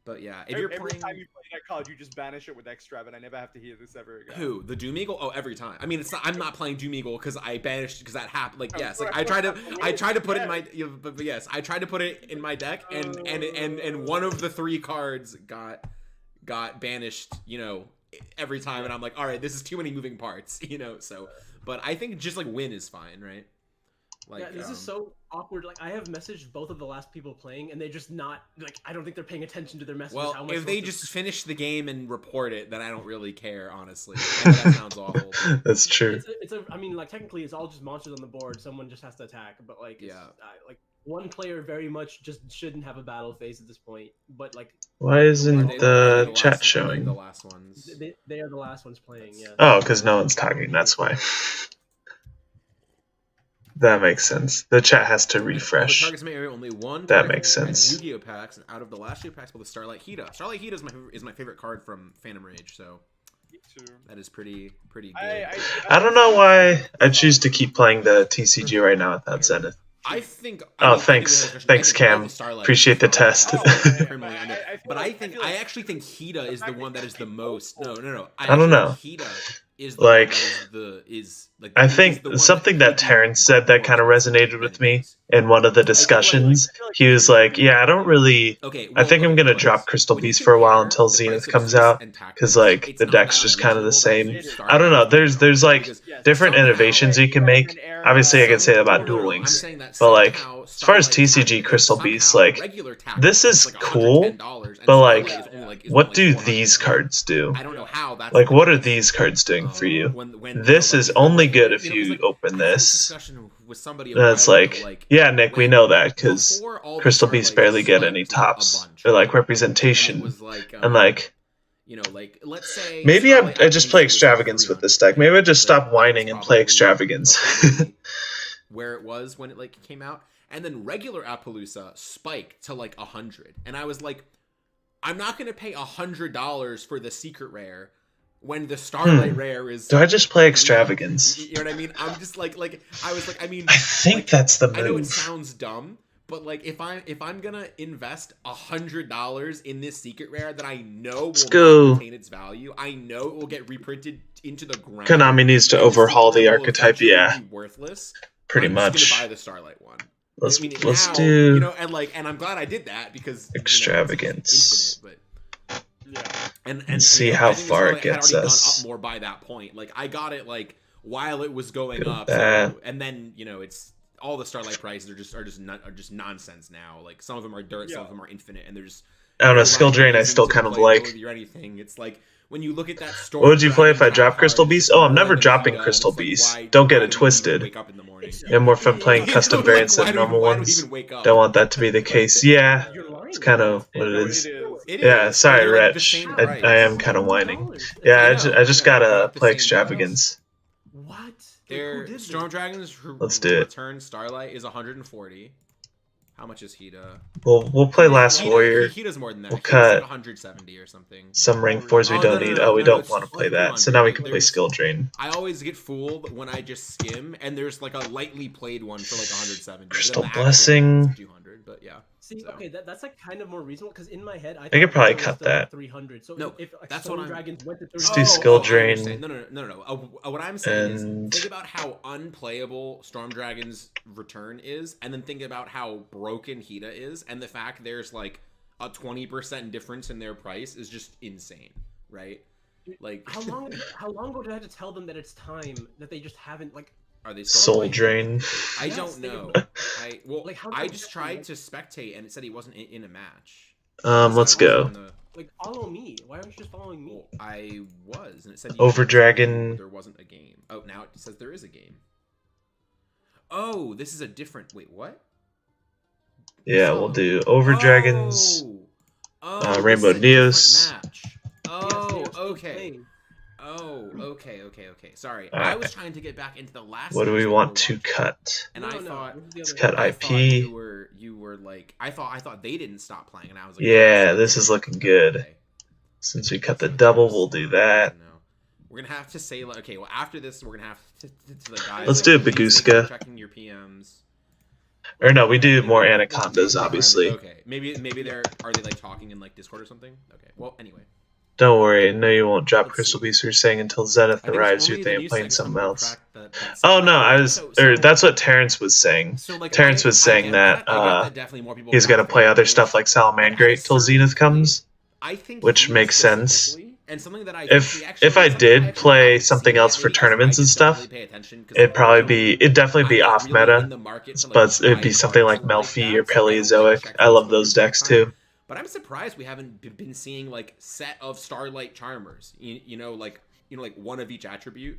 But yeah, if you're every playing, time you play that card, you just banish it with Extra, and I never have to hear this ever again. Who? The Doom Eagle? Oh, every time. I mean, it's not. I'm not playing Doom Eagle because I banished because that happened. Like yes, like I tried to put it in my. But yes, I tried to put it in my deck, and one of the 3 cards got banished. You know, every time, and I'm like, all right, this is too many moving parts. You know, so. But I think just like win is fine, right? Like, yeah, this is so awkward. Like, I have messaged both of the last people playing, and they're just not like. I don't think they're paying attention to their messages. Well, if they just finish the game and report it, then I don't really care, honestly. I know that sounds awful. That's true. I mean, like technically, it's all just monsters on the board. Someone just has to attack, but like, like one player very much just shouldn't have a battle phase at this point. But like, why isn't the chat showing? The last ones. They are the last ones playing. Yeah. Oh, because no one's talking. That's why. That makes sense. The chat has to refresh. The targets may area only one. That makes sense. Yu-Gi-Oh packs, and out of the last 2 packs, the Starlight Hida. Starlight Hida is my favorite card from Phantom Rage. So Me too. that is pretty good. I don't know why I choose to keep playing the TCG right now without Zenith. I think. Thanks, Cam. Appreciate the test. But I actually think Hida is the one that is the most. No. I don't know. Hida is like like. I think something that Terrence said that kind of resonated with me in one of the discussions. He was like, "Yeah, I don't really. I think I'm gonna drop Crystal Beast for a while until Zenith comes out, because like the deck's just kind of the same. I don't know. There's like different innovations you can make. Obviously, I can say that about Duel Links, but like as far as TCG Crystal Beast, like this is cool, but like what do these cards do? I don't know how. Like what are these cards doing for you? This is only good if you open this. And it's like, yeah, Nick, we know that because Crystal Beasts barely get any tops. They're like representation, and like. You know, like let's say maybe I just play Extravagance with this deck. Maybe I just stop whining and play Extravagance. Where it was when it like came out, and then regular Appaloosa spiked to like 100, and I was like, I'm not gonna pay $100 for the secret rare when the Starlight rare is. Do I just play Extravagance? You know what I mean? I'm just like I was like, I mean, I think that's the move. I know it sounds dumb. But like if I'm gonna invest $100 in this secret rare that I know will not retain its value, I know it will get reprinted into the ground. Konami needs to overhaul the archetype, yeah. Worthless. Pretty much. I'm just gonna buy the Starlight one. Let's now, do. You know, and I'm glad I did that because Extravagance. You know, it's infinite, but and see how far it gets had already us. gone up more by that point. Like I got it like while it was going up, so, and then you know it's. All the Starlight prices are just nonsense now. Like some of them are dirt, some of them are infinite, and there's. I don't know. Skill Drain I still kind of like. Or anything. It's like when you look at that story. What would you play if I drop Crystal Beast? Oh, I'm never dropping Crystal Beast. Don't get it twisted. I have more fun playing custom variants than normal ones. Don't want that to be the case. Yeah, it's kind of what it is. It Yeah, is. sorry, They're, like, the Wretch. same I price. am kind of whining. $10. Yeah, I I just gotta They're, like, the play same Extravagance. What? Like, Their who did Storm this? Dragon's Let's do it. Return Starlight is 140. How much is Hida? We'll play Last Warrior. Hida's more than that. We'll Hida's like cut 170 or something. some rank 4s we Oh, don't no, need. no, We no, don't it's want to play like that. So now we 200. can play There's- Skill Drain. I always get fooled when I just skim, and there's like a lightly played one for like 170. Crystal Then the actual Blessing. one's 200, but yeah. See, So. okay, that's like kind of more reasonable because in my head I could thought probably Hida was cut still at that. 300. So No, if like, that's Storm what I'm- Dragons went to Let's 300, do Skill I Drain. understand. No. What I'm saying is, And think about how unplayable Storm Dragon's Return is, and then think about how broken Hida is, and the fact there's like a 20% difference in their price is just insane, right? Like, how long ago did I have to tell them that it's time that they just haven't like? are they still Soul playing? Drain. I Yes, don't they- know. Like, how I does just that tried work? to spectate, and it said he wasn't in a match. Let's go. Like, follow me. Why aren't you just following me? Well, I was, and it said Over you Dragon. there wasn't a game. Oh, now it says there is a game. Oh, this is a different. Wait, what? Yeah, we'll do Over Dragons. Oh, Rainbow this is a different Neos. match. Yes, Oh, they are still okay. playing. Oh, okay. Sorry, I Alright. was trying to get back into the last. What do series we that want were to watching, cut? And No, I no, thought. this is the Let's other cut one. I IP. thought you were like I thought they didn't stop playing, and I was like, Yeah, oh, this is looking good. okay. Since we cut the double, we'll do that. No. We're gonna have to say like, okay. Well, after this, we're gonna have to the guys. Let's do a please make Baguska. sure you're checking your PMs. Or no, we do more Anacondas, obviously. Okay, maybe they're are they like talking in like Discord or something? Okay. Well, anyway. Don't worry, I know you won't drop Let's Crystal see. Beast. You're saying until Zenith I think arrives, only you're the thinking new playing segment something will else. crack that Oh no, I was, or that's what Terrence was saying. So, like, Terrence was I saying get that I get that definitely more people he's gonna watch play it. other stuff like Salamandrate till Zenith comes. I think which he makes sense. specifically, and something that I If actually, I something did I actually play haven't something seen else yet, for maybe 'cause tournaments I and just don't stuff, really pay attention, 'cause, it'd definitely be I'm not off really meta, in the market to, like, but it'd be buy something like cards Melfi that, or so I don't, like, Paleozoic. check I love Facebook those all the decks time. too. But I'm surprised we haven't been seeing like set of Starlight Charmers. You know, like one of each attribute,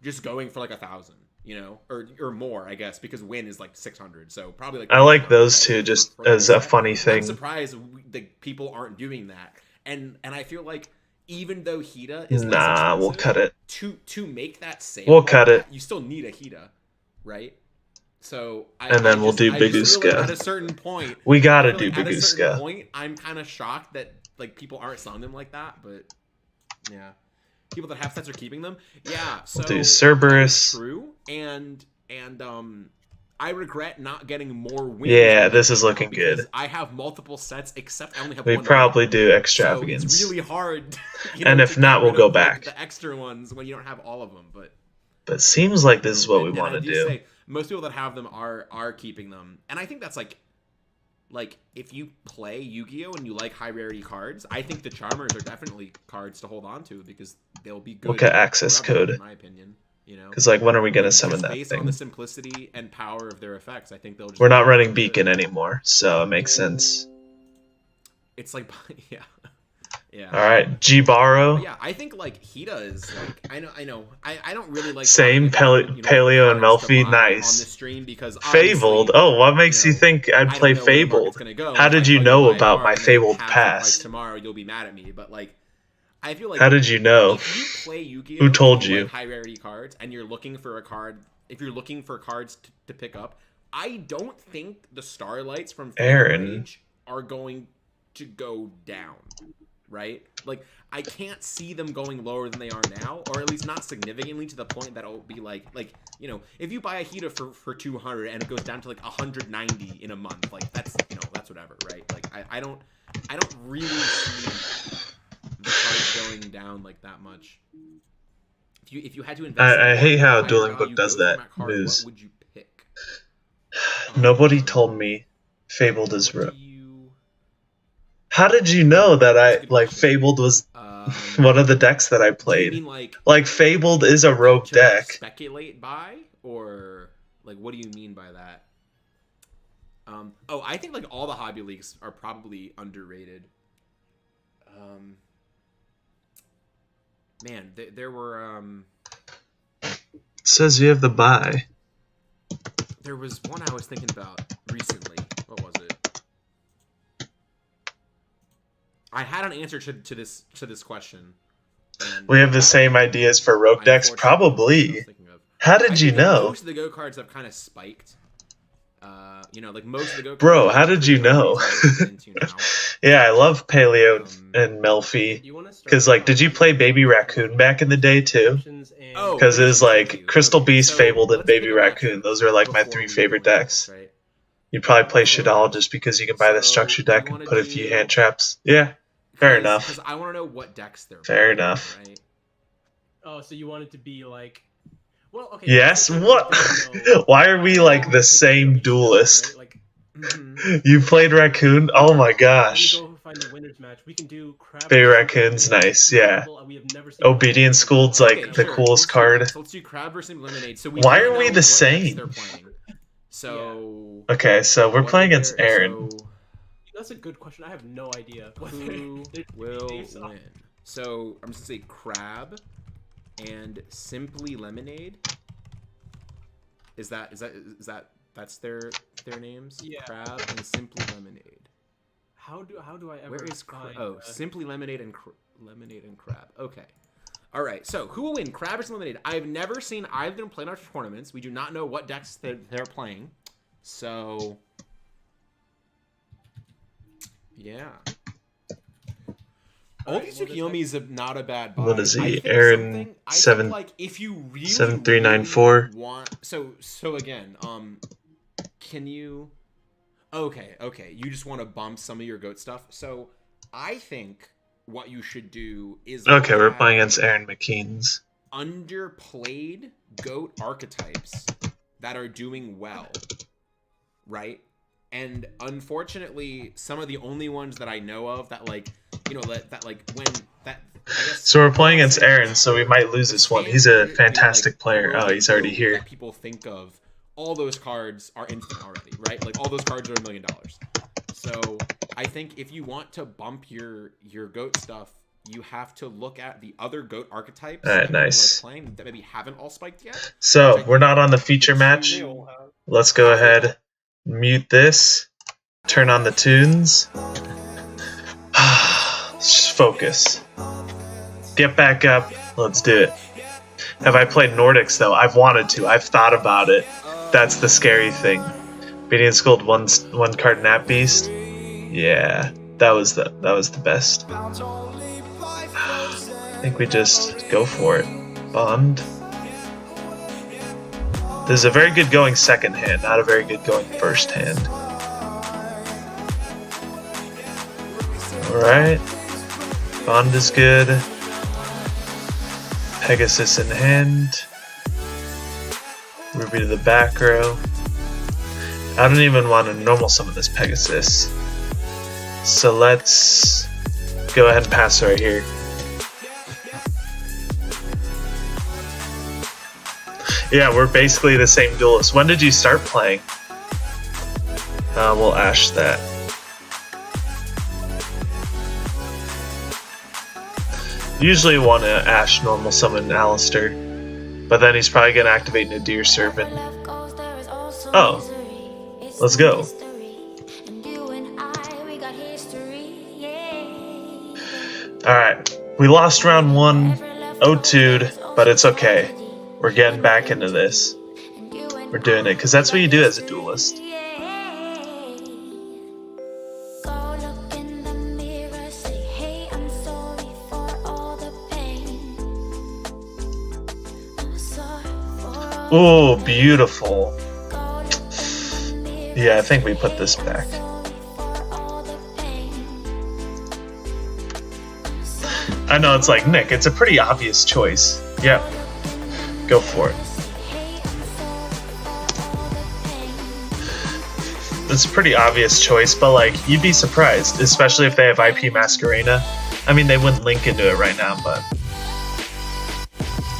just going for like 1,000. You know, or more, I guess, because win is like 600. So probably like. I like those two just as a funny I'm thing. surprised the people aren't doing that, and I feel like even though Hida is less Nah, we'll expensive, cut it. to make that sale. We'll like cut that, it. You still need a Hida, right? So And then we'll do I just feel like Baguska. at a certain point, We gotta I feel do like at a certain Baguska. point, I'm kind of shocked that like people aren't selling them like that, but yeah, people that have sets are keeping them. Yeah, so We'll do that's Cerberus. true, and I regret not getting more wins. Yeah, on this this is now looking because good. I have multiple sets, except I only have We one. probably win. do So Extravagance. it's really hard. And if to not, get we'll rid go of, like, back. the extra ones when you don't have all of them, but. But seems like this is what we And want I to do. Say, most people that have them are keeping them, and I think that's like if you play Yu-Gi-Oh and you like high rarity cards, I think the Charmers are definitely cards to hold on to because they'll be good. Look at access forever, code. in my opinion. You know, Because like, when are we gonna Just summon that based on thing? the simplicity and power of their effects, I think they'll. Just We're not running Beacon anymore, so it makes sense. It's like, yeah, yeah. All right, Jibaro. But yeah, I think like Hida is like I know I don't really like Same talking about, Paleo and cards to Melfi, buy nice. on the stream because Fabled. obviously, Oh, what makes you know, think I'd I play don't know where the market's Fabled? gonna go. How If did I you tell know buy a about card my and it Fabled halves the price past? tomorrow, you'll be mad at me. But like, I feel like How did you know? if you play Yu-Gi-Oh, Who told and you? like high rarity cards, and you're looking for a card, if you're looking for cards to pick up, I don't think the Starlights from Fatal Aaron. Rage are going to go down, right? Like, I can't see them going lower than they are now, or at least not significantly to the point that it'll be like you know, if you buy a Hida for 200 and it goes down to like 190 in a month, like that's that's whatever, right? Like I don't really see the cards going down like that much. If you had to invest, I hate how higher Dueling value Book does Ghost that Mat card, news. what would you pick? Nobody told me Fabled is What real. do you, How did you know that I like Fabled was one of the decks that I do you played? mean like Fabled is a rogue to, like, deck. speculate by, or like what do you mean by that? Oh, I think like all the hobby leagues are probably underrated. Man, there were It says you have the buy. there was one I was thinking about recently. What was it? I had an answer to this question. And We have the same ideas for rogue decks, probably. How did you know? Most of the Go cards have kind of spiked. You know, like most of the Go cards. Bro, how did you know? Yeah, I love Paleo and Melfi. Because, like, did you play Baby Raccoon back in the day, too? Because it was, like, Crystal Beast, Fabled, and Baby Raccoon. Those are, like, my 3 favorite decks. You'd probably play Shadal just because you can buy the structure deck and put a few hand traps. Yeah, fair enough. Because I want to know what decks they're Fair playing, enough. Right? Oh, so you want it to be like... Well, okay. Yes? What? Why are we, like, the same duelist? Like, You played Raccoon? Oh my gosh. Go find the winners match. We can do Crab. Baby Raccoon's nice, yeah. We have never seen Obedience Schooled's, like, the coolest card. So let's do Crab versus Lemonade. So Why don't are we know the what decks same? they're playing. So... Okay, so we're what playing are against their- Aaron. so That's a good question. I have no idea. who will win? So I'm just gonna say Crab and Simply Lemonade. Is that's their names? Yeah. Crab and Simply Lemonade. How do I ever? Where is find, Simply Lemonade and Lemonade and Crab. Okay. All right. So who will win? Crab or Lemonade? I've never seen either of them play in our tournaments. We do not know what decks they're playing. So yeah. All these Yukiomi is not a bad buy. What is he? I think Aaron I 7 think, like if you really 7394. want so again, can you Okay, you just want to bump some of your goat stuff. So I think what you should do is Okay, we're playing against Aaron McKean's. Underplayed goat archetypes that are doing well, right? And unfortunately, some of the only ones that I know of that like, you know, that like when that I guess. So we're playing against Aaron, so we might lose this one. He's a fantastic player. Oh, he's already here. That people think of all those cards are instant already, right? Like all those cards are $1 million. So I think if you want to bump your goat stuff, you have to look at the other goat archetypes that nice. people are playing that maybe haven't all spiked yet. So we're not on the feature match. Let's go ahead, mute this, turn on the tunes. Just focus. Get back up. Let's do it. Have I played Nordics though? I've wanted to. I've thought about it. That's the scary thing. Obedience Schooled one card Nap Beast. Yeah, that was the best. I think we just go for it. Bond. This is a very good going second hand, not a very good going first hand. Alright. Bond is good. Pegasus in hand. Ruby to the back row. I don't even want to normal summon this Pegasus. So let's go ahead and pass right here. Yeah, we're basically the same duelist. When did you start playing? We'll ash that. Usually want to ash normal summon Alistair, but then he's probably going to activate Nadir Servant. Oh, let's go. Alright, we lost round 1, 0-2'd, but it's okay. We're getting back into this. We're doing it, because that's what you do as a duelist. Oh, beautiful. Yeah, I think we put this back. I know, it's like, Nick, it's a pretty obvious choice. Yep. Go for it. It's a pretty obvious choice, but like, you'd be surprised, especially if they have IP Masquerena. I mean, they wouldn't link into it right now, but...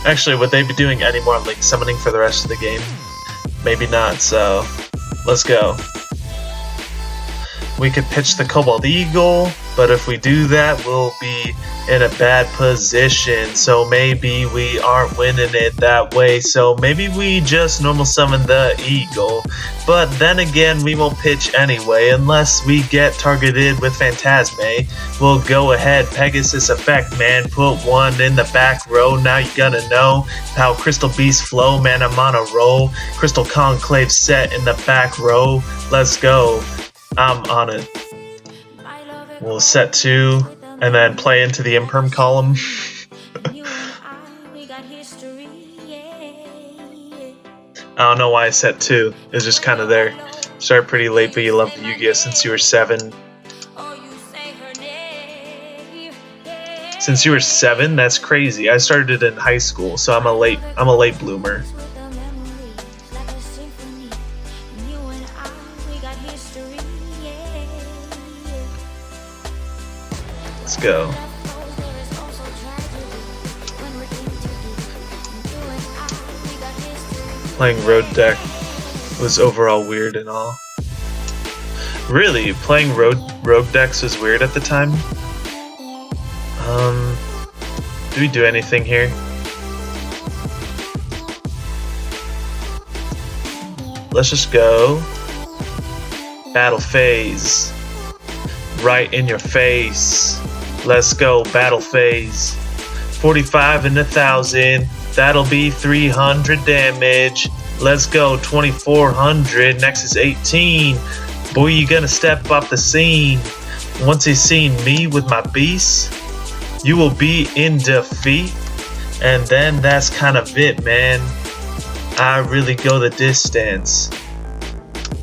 Actually, would they be doing any more link summoning for the rest of the game? Maybe not, so... Let's go. We could pitch the Cobalt Eagle, but if we do that, we'll be in a bad position. So maybe we aren't winning it that way. So maybe we just normal summon the Eagle. But then again, we won't pitch anyway unless we get targeted with Phantasme. We'll go ahead, Pegasus effect, man. Put one in the back row. Now you gotta know how Crystal Beasts flow, man. I'm on a roll. Crystal Conclave set in the back row. Let's go. I'm on it. We'll set 2 and then play into the Imperm column. I don't know why I set 2. It's just kind of there. Started pretty late, but you love the Yu-Gi-Oh since you were 7. Since you were 7, that's crazy. I started it in high school, so I'm a late bloomer. Let's go. Playing road deck was overall weird and all. Really, playing rogue decks was weird at the time. Do we do anything here? Let's just go. Battle phase. Right in your face. Let's go, battle phase. 45 and 1,000. That'll be 300 damage. Let's go, 2,400. Next is 18. Boy, you gonna step off the scene. Once he's seen me with my beast, you will be in defeat. And then that's kind of it, man. I really go the distance.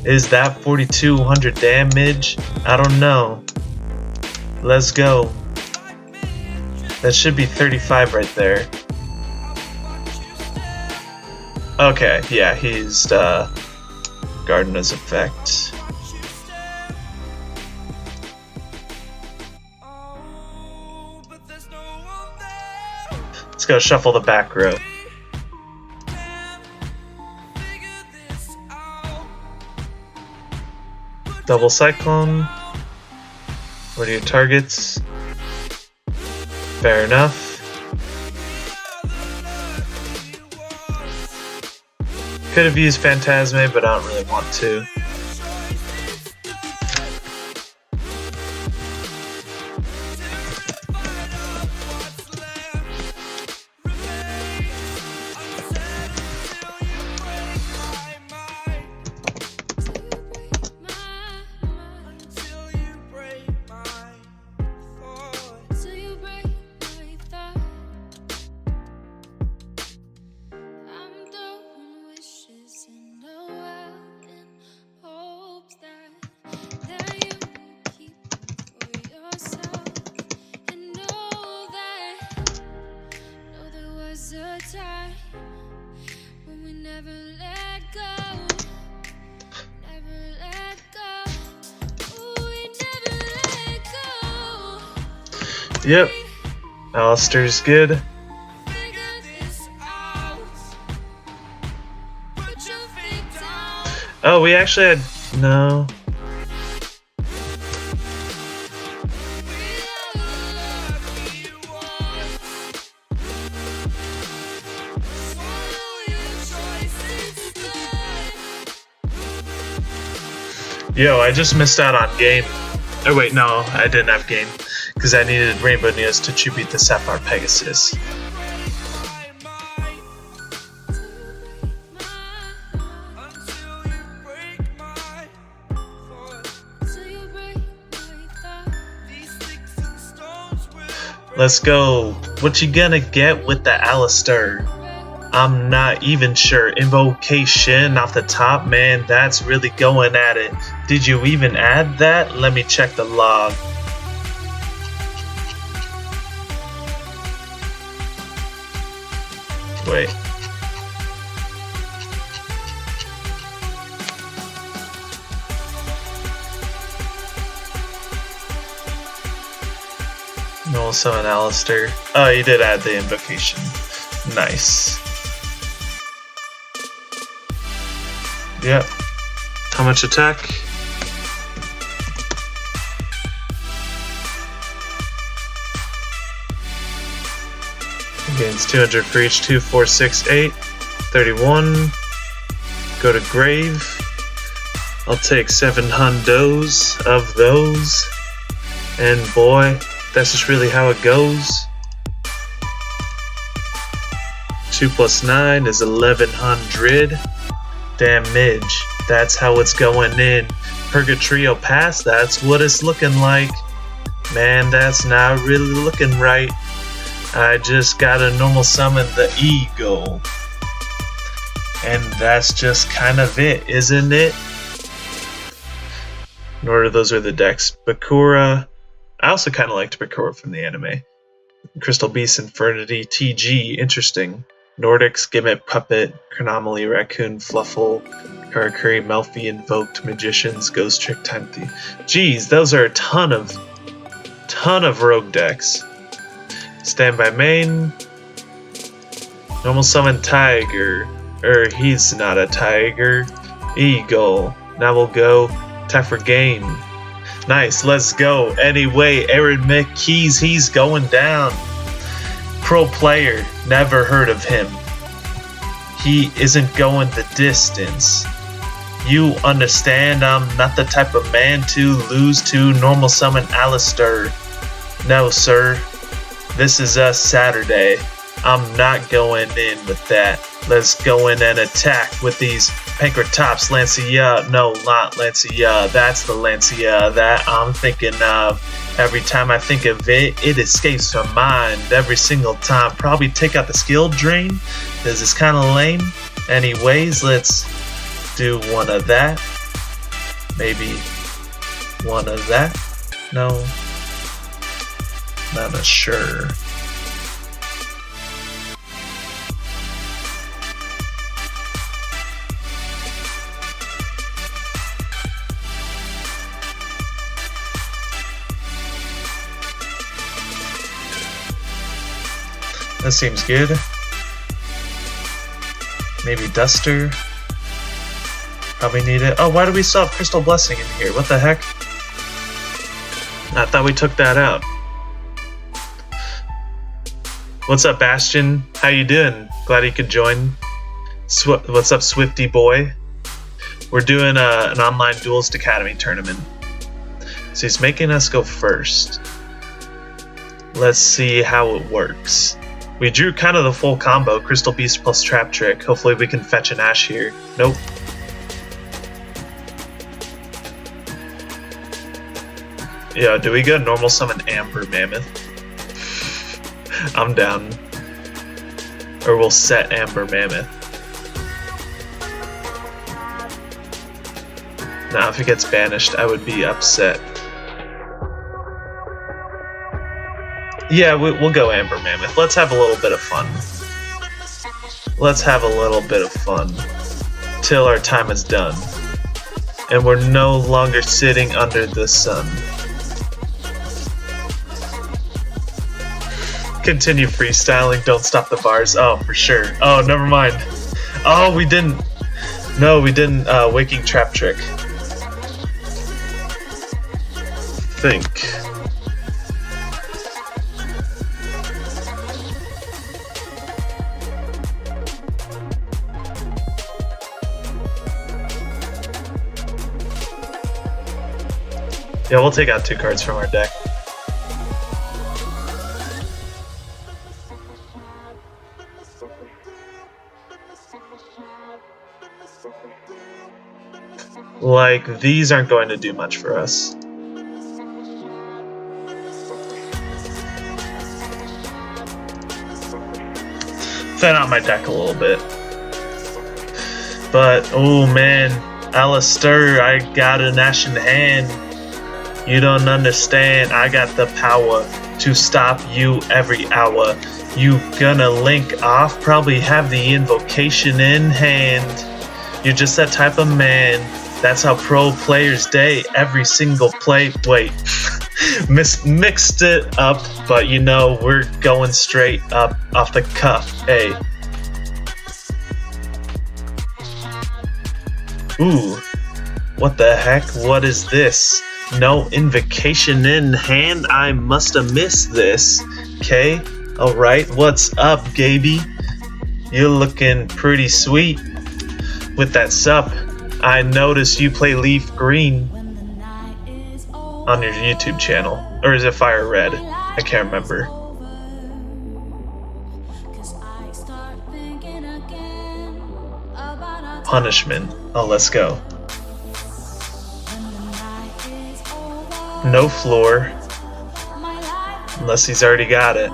Is that 4,200 damage? I don't know. Let's go. That should be 35 right there. Okay, yeah, he's Gardener's effect. Let's go shuffle the back row. Double Cyclone. What are your targets? Fair enough. Could have used Phantasme, but I don't really want to. Yep, Alistair's good. Oh, we actually had no. Yo, I just missed out on game. Oh wait, no, I didn't have game. Because I needed Rainbow Neos to tribute the Sapphire Pegasus. Let's go. What you gonna get with the Alistair? I'm not even sure. Invocation off the top, man, that's really going at it. Did you even add that? Let me check the log. Wait. No, summon Alistair. Oh, you did add the invocation. Nice. Yep. How much attack? Gains 200 for each 2, 4, 6, 8. 31. Go to grave. I'll take 7 hundos of those. And boy, that's just really how it goes. 2 plus 9 is 1100 damage. That's how it's going in. Purgatrio Pass, that's what it's looking like. Man, that's not really looking right. I just gotta normal summon the ego. And that's just kind of it, isn't it? In order, those are the decks. Bakura. I also kind of liked Bakura from the anime. Crystal Beast, Infernity, TG, interesting. Nordics, Gimmet, Puppet, Chronomaly, Raccoon, Fluffle, Karakuri, Melfi, Invoked, Magicians, Ghost Trick, Time Thief. Geez, those are a ton of rogue decks. Standby main. Normal summon Tiger. He's not a tiger. Eagle. Now we'll go. Time for game. Nice, let's go. Anyway, Aaron McKees, he's going down. Pro player, never heard of him. He isn't going the distance. You understand, I'm not the type of man to lose to normal summon Alistair. No, sir. This is a Saturday. I'm not going in with that. Let's go in and attack with these Pankratops, Lancia. No, not Lancia. That's the Lancia that I'm thinking of. Every time I think of it, it escapes my mind every single time. Probably take out the skill drain, because it's kind of lame. Anyways, let's do one of that. Maybe one of that. No, not sure. That seems good. Maybe Duster. Probably need it. Oh, why do we still have Crystal Blessing in here? What the heck? I thought we took that out. What's up, Bastion? How you doing? Glad you could join. What's up, Swifty boy? We're doing an online Duelist Academy tournament. So he's making us go first. Let's see how it works. We drew kind of the full combo, Crystal Beast plus Trap Trick. Hopefully we can fetch an Ash here. Nope. Yeah, do we go normal summon Amber Mammoth? I'm down. Or we'll set Amber Mammoth. Now if it gets banished, I would be upset. Yeah, we'll go Amber Mammoth. Let's have a little bit of fun. Let's have a little bit of fun. Till our time is done. And we're no longer sitting under the sun. Continue freestyling, don't stop the bars. Oh, for sure. Oh, never mind. Oh, we didn't. No, we didn't. Waking Trap Trick. Think. Yeah, we'll take out 2 cards from our deck. Like, these aren't going to do much for us. Thin out my deck a little bit. But, oh man, Alistair, I got an Ash in hand. You don't understand, I got the power to stop you every hour. You gonna link off, probably have the invocation in hand. You're just that type of man. That's how pro players day every single play. Wait, mixed it up, but you know, we're going straight up off the cuff, hey. Ooh, what the heck, what is this? No invocation in hand, I must have missed this. Okay, Alright, what's up, Gaby? You're looking pretty sweet with that sup. I noticed you play Leaf Green on your YouTube channel. Or is it Fire Red? I can't remember. Punishment. Oh, let's go. No floor. Unless he's already got it.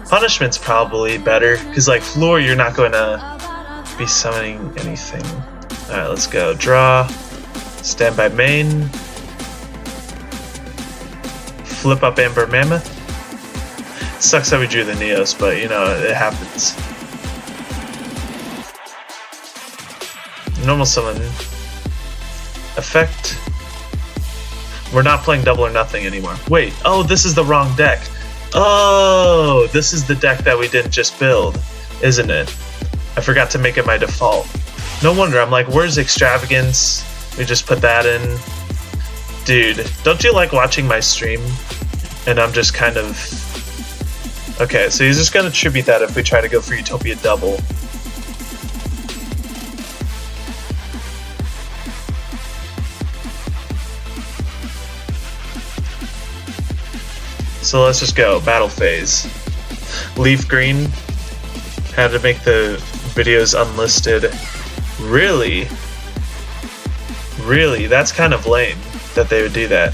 Punishment's probably better, because like floor, you're not going to be summoning anything. Alright, let's go. Draw. Standby main. Flip up Amber Mammoth. Sucks that we drew the Neos, but you know, it happens. Normal summon. Effect. We're not playing double or nothing anymore. Wait, oh, this is the wrong deck. Oh, this is the deck that we didn't just build, isn't it? I forgot to make it my default. No wonder, I'm like, where's Extravagance? We just put that in. Dude, don't you like watching my stream? And I'm just kind of... Okay, so he's just gonna tribute that if we try to go for Utopia double. So let's just go, battle phase. Leaf Green, had to make the videos unlisted. Really? Really? That's kind of lame that they would do that.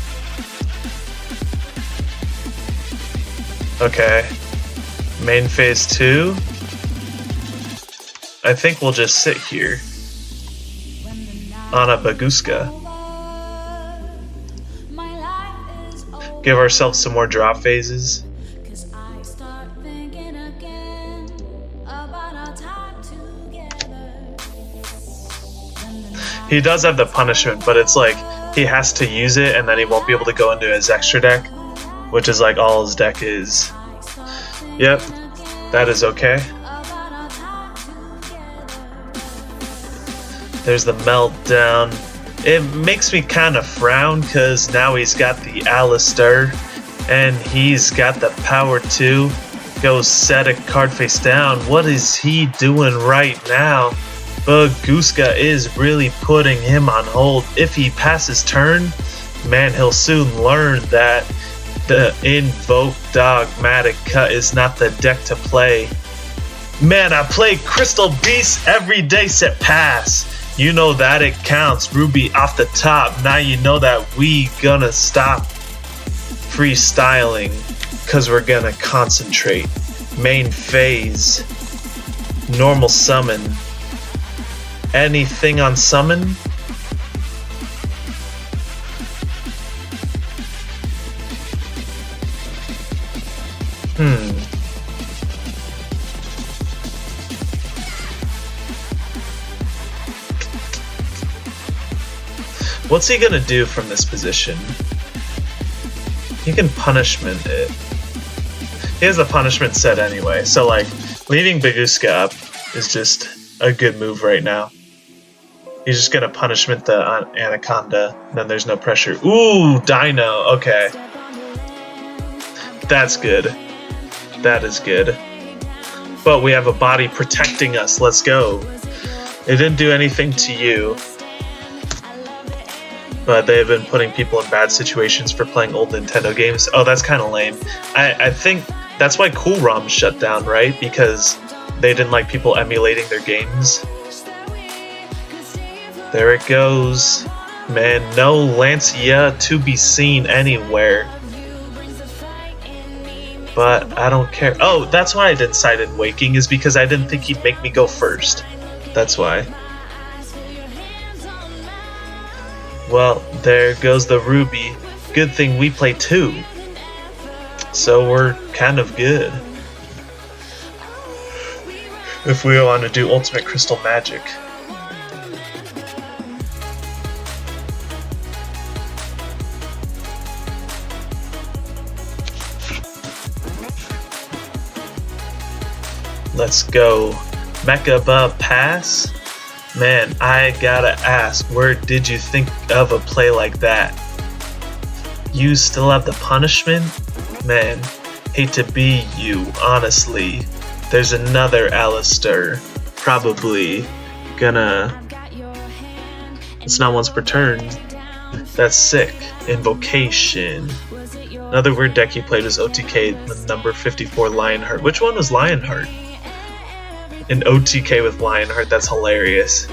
Okay. Main phase 2. I think we'll just sit here. On a Baguska. Give ourselves some more draw phases. He does have the punishment, but it's like he has to use it and then he won't be able to go into his extra deck, which is like all his deck is. Yep, that is okay. There's the meltdown. It makes me kind of frown because now he's got the Alistair and he's got the power to go set a card face down. What is he doing right now? Baguska is really putting him on hold. If he passes turn, man, he'll soon learn that the Invoke Dogmatic Cut is not the deck to play. Man, I play Crystal Beast every day, set pass. You know that it counts. Ruby off the top. Now you know that we gonna stop freestyling because we're gonna concentrate. Main phase. Normal summon. Anything on summon? What's he gonna do from this position? He can punishment it. He has a punishment set anyway, so like leaving Baguska up is just a good move right now. He's just gonna punishment the Anaconda, then there's no pressure. Ooh, Dino, okay. That's good. That is good. But we have a body protecting us, let's go. It didn't do anything to you. But they've been putting people in bad situations for playing old Nintendo games. Oh, that's kind of lame. I think that's why Cool ROM shut down, right? Because they didn't like people emulating their games. There it goes. Man, no Lancia to be seen anywhere. But I don't care. Oh, that's why I decided Waking, is because I didn't think he'd make me go first. That's why. Well, there goes the Ruby. Good thing we play 2. So we're kind of good. If we want to do Ultimate Crystal Magic. Let's go. Mechaba Pass? Man, I gotta ask, where did you think of a play like that? You still have the punishment? Man, Hate to be you, honestly. There's another Alistair. Probably gonna... It's not once per turn. That's sick. Invocation. Another weird deck he played was OTK, the number 54 Lionheart. Which one was Lionheart? An OTK with Lionheart, that's hilarious.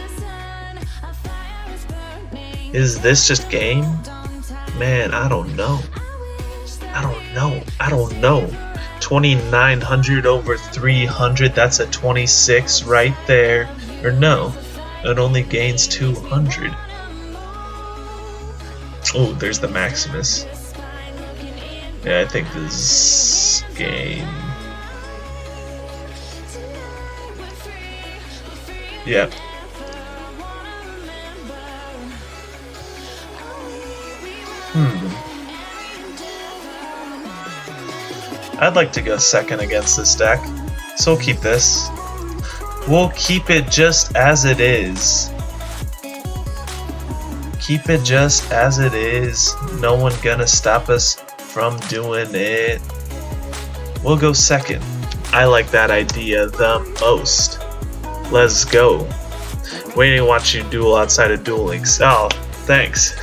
Is this just game? Man, I don't know. I don't know. 2,900 over 300, that's a 26 right there. Or no, it only gains 200. Oh, there's the Maximus. Yeah, I think this game... Yep. I'd like to go second against this deck, so we'll keep this. We'll keep it just as it is. Keep it just as it is. No one gonna stop us from doing it. We'll go second. I like that idea the most. Let's go. Waiting to watch you duel outside of Duel Links. Oh, thanks.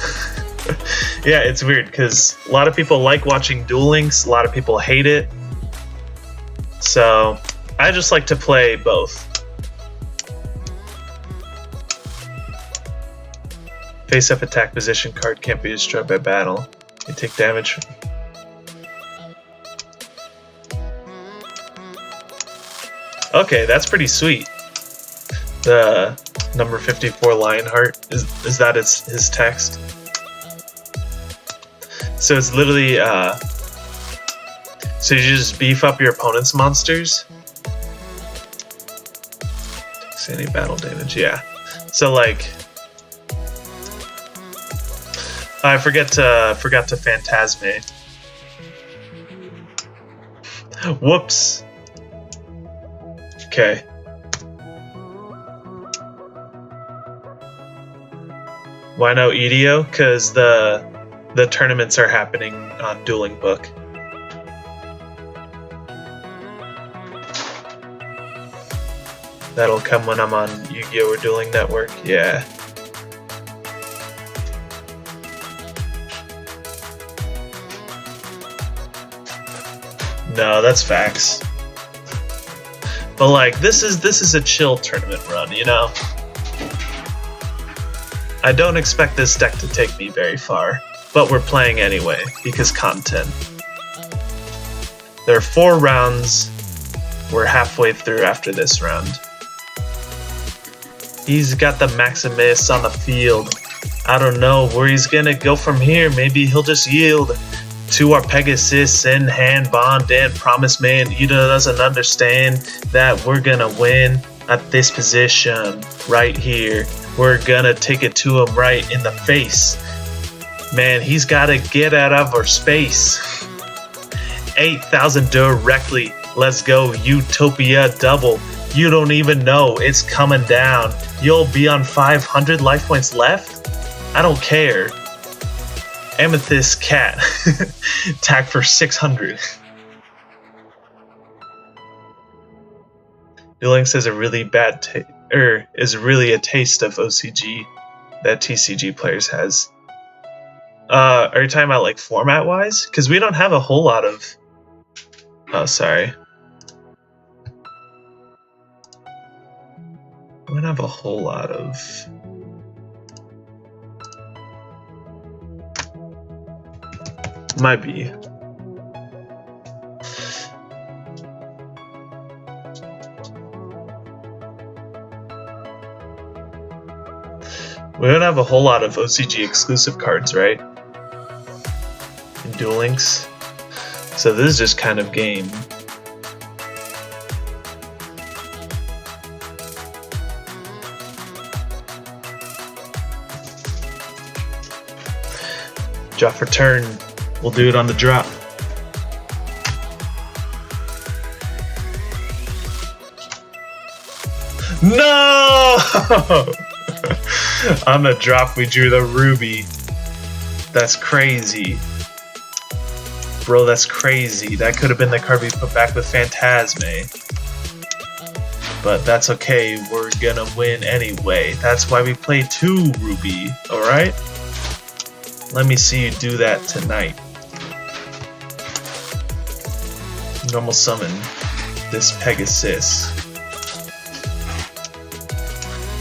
Yeah, it's weird because a lot of people like watching Duel Links, a lot of people hate it. So I just like to play both. Face up attack position card can't be destroyed by battle. You take damage. Okay, that's pretty sweet. The number 54 Lionheart, is that his text? So it's literally, so you just beef up your opponent's monsters? See any battle damage, yeah. So like, I forgot to Phantasme. Whoops. Okay. Why no yugioh? Because the tournaments are happening on Dueling Book. That'll come when I'm on Yu-Gi-Oh! Or Dueling Network, yeah. No, that's facts. But like, this is a chill tournament run, you know? I don't expect this deck to take me very far, but we're playing anyway, because content. There are 4 rounds. We're halfway through after this round. He's got the Maximus on the field. I don't know where he's gonna go from here. Maybe he'll just yield to our Pegasus in hand bond and Promise Man. Ida doesn't understand that we're gonna win at this position right here. We're gonna take it to him right in the face. Man, he's gotta get out of our space. 8,000 directly. Let's go, Utopia double. You don't even know it's coming down. You'll be on 500 life points left? I don't care. Amethyst Cat. Attack for 600. Duel Links is a really bad is really a taste of OCG that TCG players has. Are you talking about like format wise? Because we don't have a whole lot of. Oh, sorry. We don't have a whole lot of. Might be. We don't have a whole lot of OCG exclusive cards, right? In Duel Links. So this is just kind of game. Drop for turn. We'll do it on the drop. No! On the drop, we drew the ruby. That's crazy. Bro, that's crazy. That could have been the card we put back with Phantasme. But that's okay, we're gonna win anyway. That's why we play 2 Ruby, alright? Let me see you do that tonight. Normal summon this Pegasus.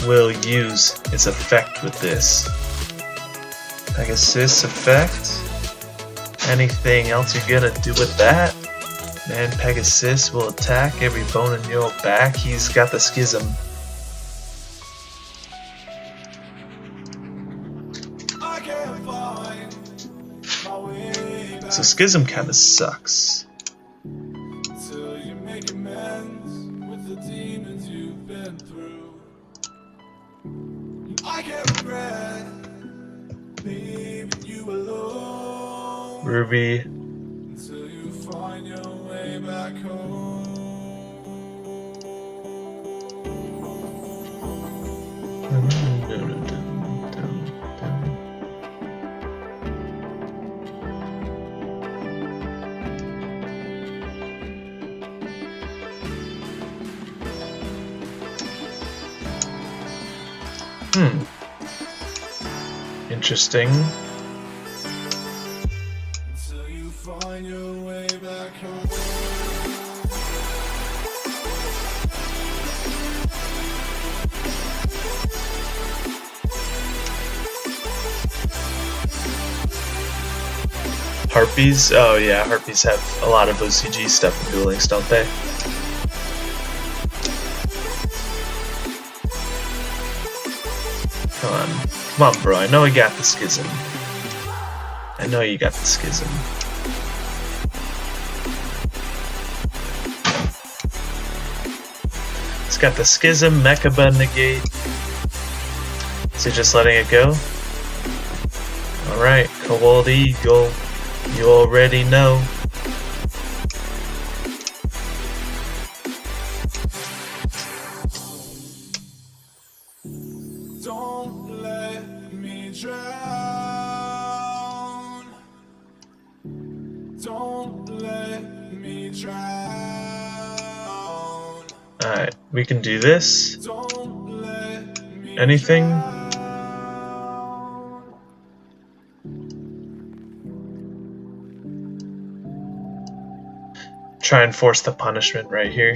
We'll use its effect with this. Pegasus effect? Anything else you're gonna do with that? Man, Pegasus will attack every bone in your back. He's got the Schism. So Schism kinda sucks. Ruby. Interesting. Harpies? Oh yeah, Harpies have a lot of OCG stuff in Duel Links, don't they? Come on bro, I know you got the Schism. I know you got the Schism. It's got the Schism, Mechaba, Negate. So just letting it go? Alright, Kobold Eagle. You already know. Don't let me drown. Don't let me drown. Alright, we can do this. Don't let me Anything? Try and force the punishment right here.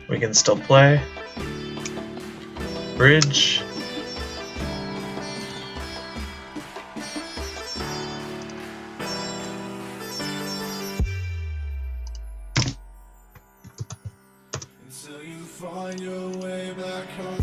We can still play. Bridge. until you find your way back home.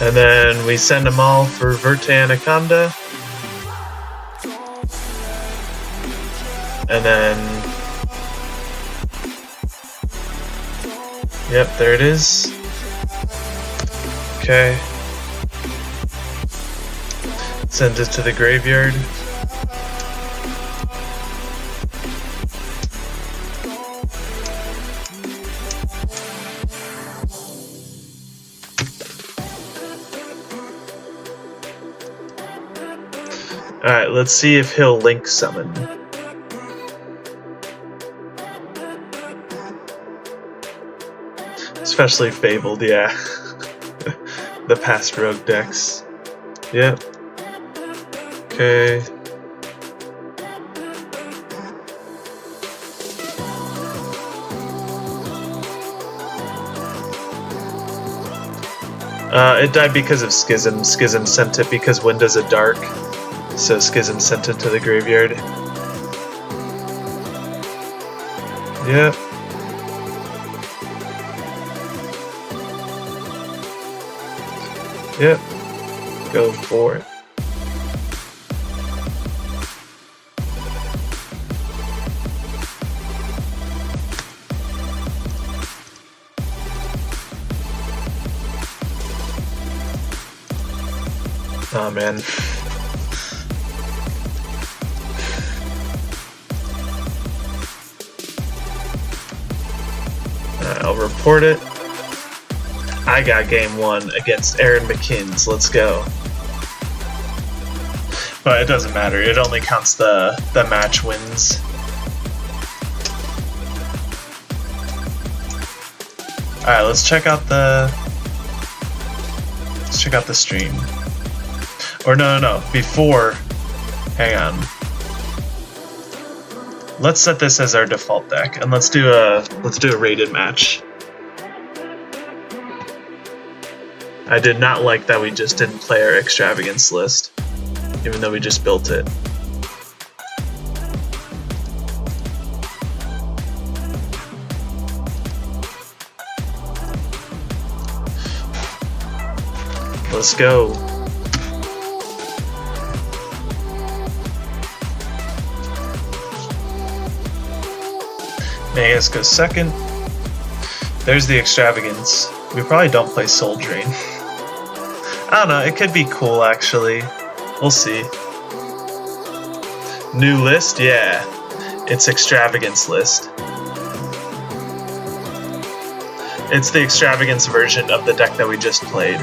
And then we send them all for Verte Anaconda. And then... Yep, there it is. Okay. Send it to the graveyard. Alright, let's see if he'll link summon. Especially Fabled, yeah. The past rogue decks. Yep. Okay. It died because of Schism. Schism sent it because Windows are dark. So Schism sent it to the graveyard. Yep. Yep. Go for it. Oh man. I'll report it. I got game 1 against Aaron McKins. Let's go. But it doesn't matter. It only counts the match wins. All right, let's check out the stream. Or no. Before, hang on. Let's set this as our default deck, and let's do a rated match. I did not like that we just didn't play our extravagance list, even though we just built it. Let's go. Magus goes second. There's the extravagance. We probably don't play Soul Drain. I don't know, it could be cool actually. We'll see. New list? Yeah. It's extravagance list. It's the extravagance version of the deck that we just played.